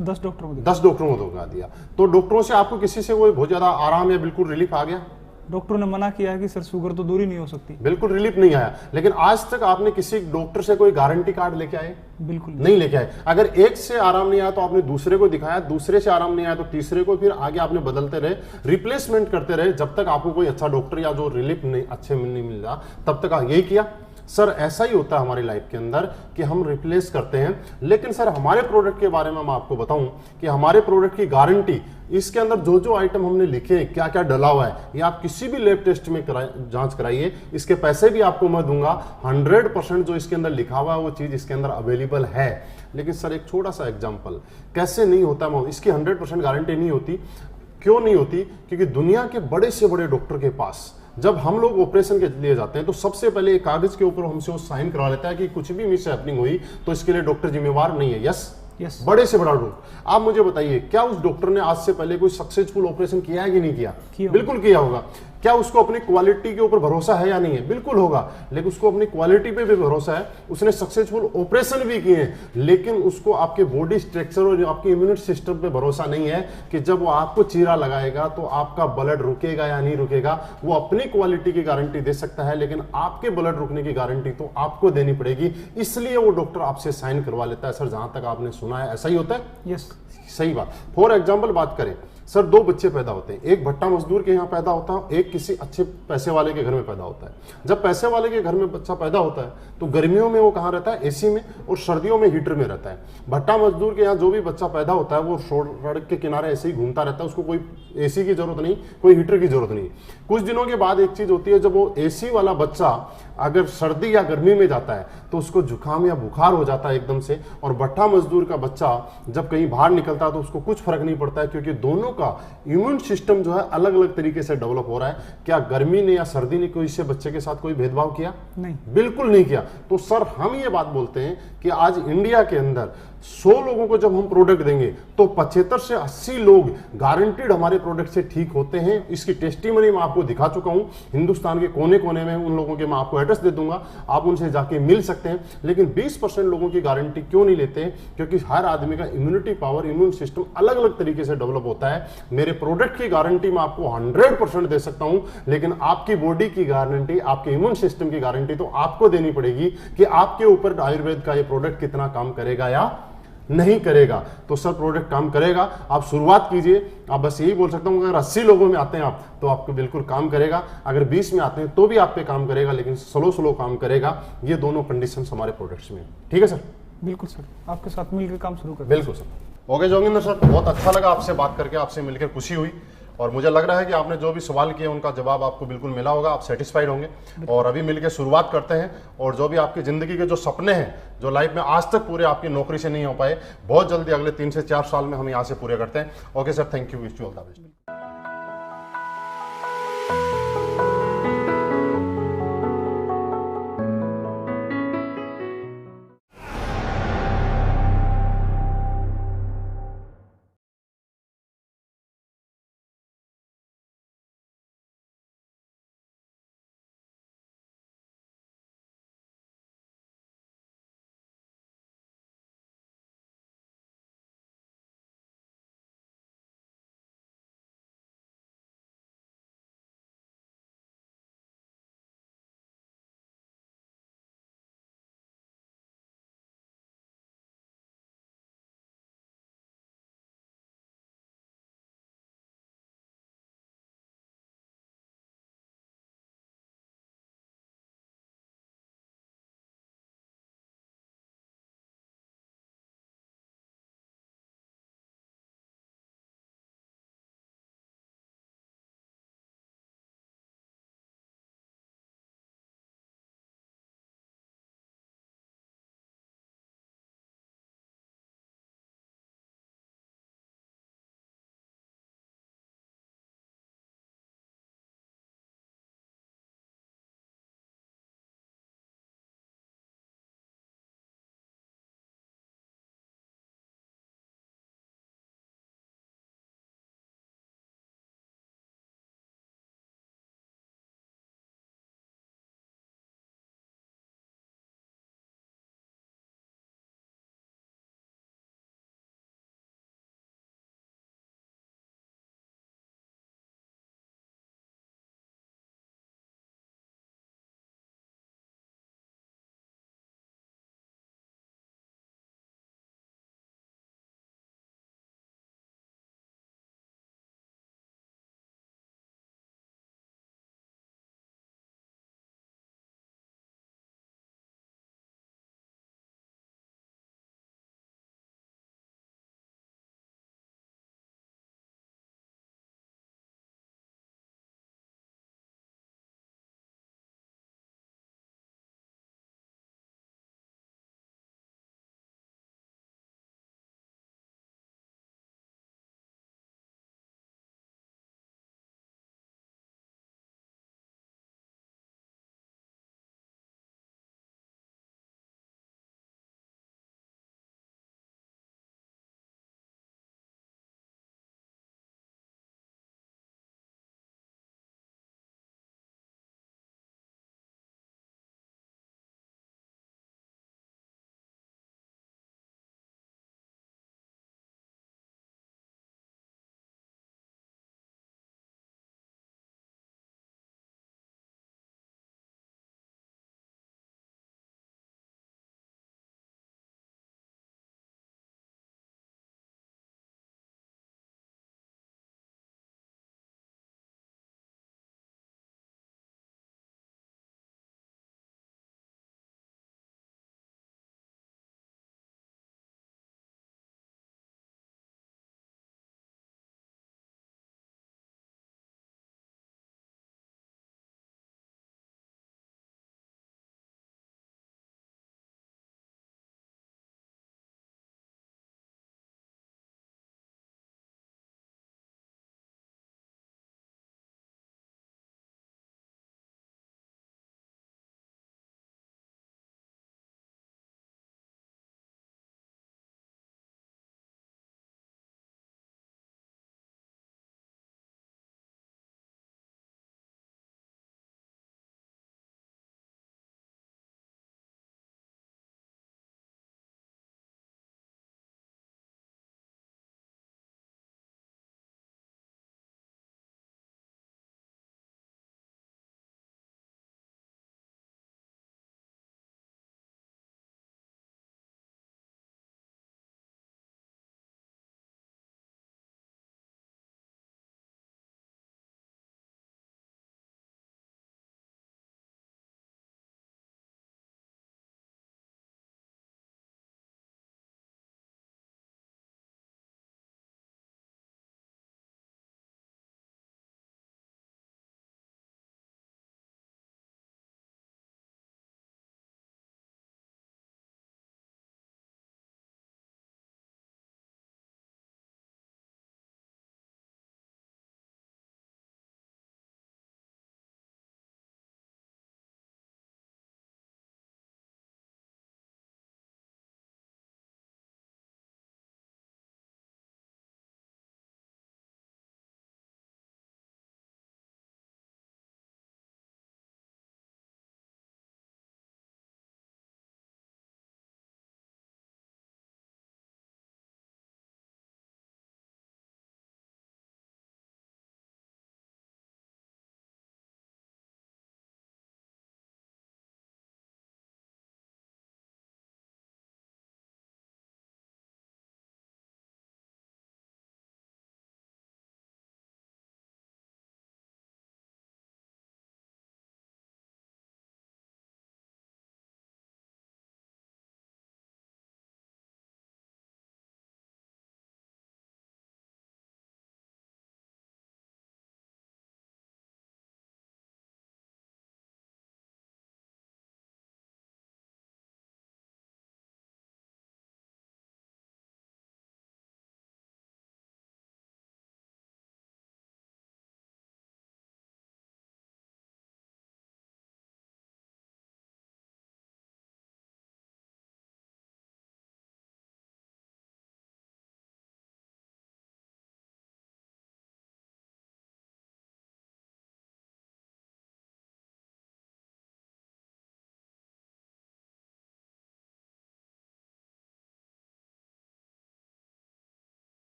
10 डॉक्टरों को 10 डॉक्टरों को दिखा दिया। तो डॉक्टरों से आपको किसी से वो बहुत ज्यादा आराम या बिल्कुल रिलीफ आ गया? डॉक्टर ने मना किया है कि सर शुगर तो दूर ही नहीं हो सकती। बिल्कुल रिलीफ नहीं आया, लेकिन आज तक आपने किसी डॉक्टर से कोई गारंटी कार्ड लेके आए? बिल्कुल नहीं लेके आए। अगर एक से आराम नहीं आया तो आपने दूसरे को दिखाया, दूसरे से आराम नहीं आया तो तीसरे को, फिर आगे आपने बदलते रहे, रिप्लेसमेंट करते रहे, जब तक आपको कोई अच्छा डॉक्टर या जो रिलीफ नहीं अच्छे नहीं मिल रहा तब तक यही किया। सर ऐसा ही होता है हमारी लाइफ के अंदर कि हम रिप्लेस करते हैं। लेकिन सर हमारे प्रोडक्ट के बारे में मैं आपको बताऊं कि हमारे प्रोडक्ट की गारंटी, इसके अंदर जो जो आइटम हमने लिखे हैं, क्या क्या डला हुआ है, ये आप किसी भी लैब टेस्ट में जांच कराइए, इसके पैसे भी आपको मैं दूंगा। 100% जो इसके अंदर लिखा हुआ है वो चीज इसके अंदर अवेलेबल है। लेकिन सर एक छोटा सा एग्जांपल, कैसे नहीं होता, इसकी 100% गारंटी नहीं होती। क्यों नहीं होती? क्योंकि दुनिया के बड़े से बड़े डॉक्टर के पास जब हम लोग ऑपरेशन के लिए जाते हैं तो सबसे पहले एक कागज के ऊपर हमसे वो साइन करा लेता है कि कुछ भी मिस हैपनिंग हुई तो इसके लिए डॉक्टर जिम्मेवार नहीं है। यस, बड़े से बड़ा डॉक्टर। आप मुझे बताइए, क्या उस डॉक्टर ने आज से पहले कोई सक्सेसफुल ऑपरेशन किया है कि नहीं किया? बिल्कुल किया होगा। क्या उसको अपनी क्वालिटी के ऊपर भरोसा है या नहीं है? बिल्कुल होगा। लेकिन उसको अपनी क्वालिटी पे भी भरोसा है, उसने सक्सेसफुल ऑपरेशन भी किए हैं, लेकिन उसको आपके बॉडी स्ट्रक्चर और आपके इम्यूनिटी सिस्टम पे भरोसा नहीं है कि जब वो आपको चीरा लगाएगा तो आपका ब्लड रुकेगा या नहीं रुकेगा। वो अपनी क्वालिटी की गारंटी दे सकता है, लेकिन आपके ब्लड रुकने की गारंटी तो आपको देनी पड़ेगी। इसलिए वो डॉक्टर आपसे साइन करवा लेता है। सर जहां तक आपने सुना है ऐसा ही होता है? यस, सही बात। फॉर एग्जाम्पल बात करें, सर 2 बच्चे पैदा होते हैं, एक भट्टा मजदूर के यहाँ पैदा होता है, एक किसी अच्छे पैसे वाले के घर में पैदा होता है। जब पैसे वाले के घर में बच्चा पैदा होता है तो गर्मियों में वो कहाँ रहता है? एसी में, और सर्दियों में हीटर में रहता है। भट्टा मजदूर के यहाँ जो भी बच्चा पैदा होता है वो सड़क के किनारे ऐसे ही घूमता रहता है, उसको कोई एसी की जरूरत नहीं, कोई हीटर की जरूरत नहीं। कुछ दिनों के बाद एक चीज होती है, जब वो एसी वाला बच्चा अगर सर्दी या गर्मी में जाता है तो उसको जुकाम या बुखार हो जाता है एकदम से, और भट्टा मजदूर का बच्चा जब कहीं बाहर निकलता है तो उसको कुछ फर्क नहीं पड़ता है, क्योंकि दोनों का इम्यून सिस्टम जो है अलग अलग तरीके से डेवलप हो रहा है। क्या गर्मी ने या सर्दी ने कोई से बच्चे के साथ कोई भेदभाव किया? नहीं, बिल्कुल नहीं किया। तो सर हम ये बात बोलते हैं कि आज इंडिया के अंदर 100 लोगों को जब हम प्रोडक्ट देंगे तो 75 से 80 लोग गारंटीड हमारे प्रोडक्ट से ठीक होते हैं। इसकी टेस्टिमनी मैं आपको दिखा चुका हूं, हिंदुस्तान के कोने कोने में उन लोगों के मैं आपको एड्रेस दे दूंगा, आप उनसे जाके मिल सकते हैं। लेकिन 20% लोगों की गारंटी क्यों नहीं लेते हैं? क्योंकि हर आदमी का इम्यूनिटी पावर, इम्यून सिस्टम अलग अलग तरीके से डेवलप होता है। मेरे प्रोडक्ट की गारंटी मैं आपको 100% दे सकता हूं, लेकिन आपकी बॉडी की गारंटी, आपके इम्यून सिस्टम की गारंटी तो आपको देनी पड़ेगी कि आपके ऊपर आयुर्वेद का ये प्रोडक्ट कितना काम करेगा या नहीं करेगा। तो सर प्रोडक्ट काम करेगा, आप शुरुआत कीजिए। आप बस यही बोल सकता हूं, अगर 80 लोगों में आते हैं आप तो आपको बिल्कुल काम करेगा, अगर 20 में आते हैं तो भी आप पे काम करेगा, लेकिन स्लो काम करेगा। ये दोनों कंडीशन हमारे प्रोडक्ट्स में। ठीक है सर? बिल्कुल सर, आपके साथ मिलकर काम शुरू कर। बिल्कुल सर। ओके जोगिंदर सर, बहुत अच्छा लगा आपसे बात करके, आपसे मिलकर खुशी हुई, और मुझे लग रहा है कि आपने जो भी सवाल किए उनका जवाब आपको बिल्कुल मिला होगा, आप सेटिस्फाइड होंगे। और अभी मिलकर शुरुआत करते हैं, और जो भी आपकी ज़िंदगी के जो सपने हैं, जो लाइफ में आज तक पूरे आपकी नौकरी से नहीं हो पाए, बहुत जल्दी अगले 3 से 4 साल में हम यहाँ से पूरे करते हैं। Okay sir, thank you, wish you all the best.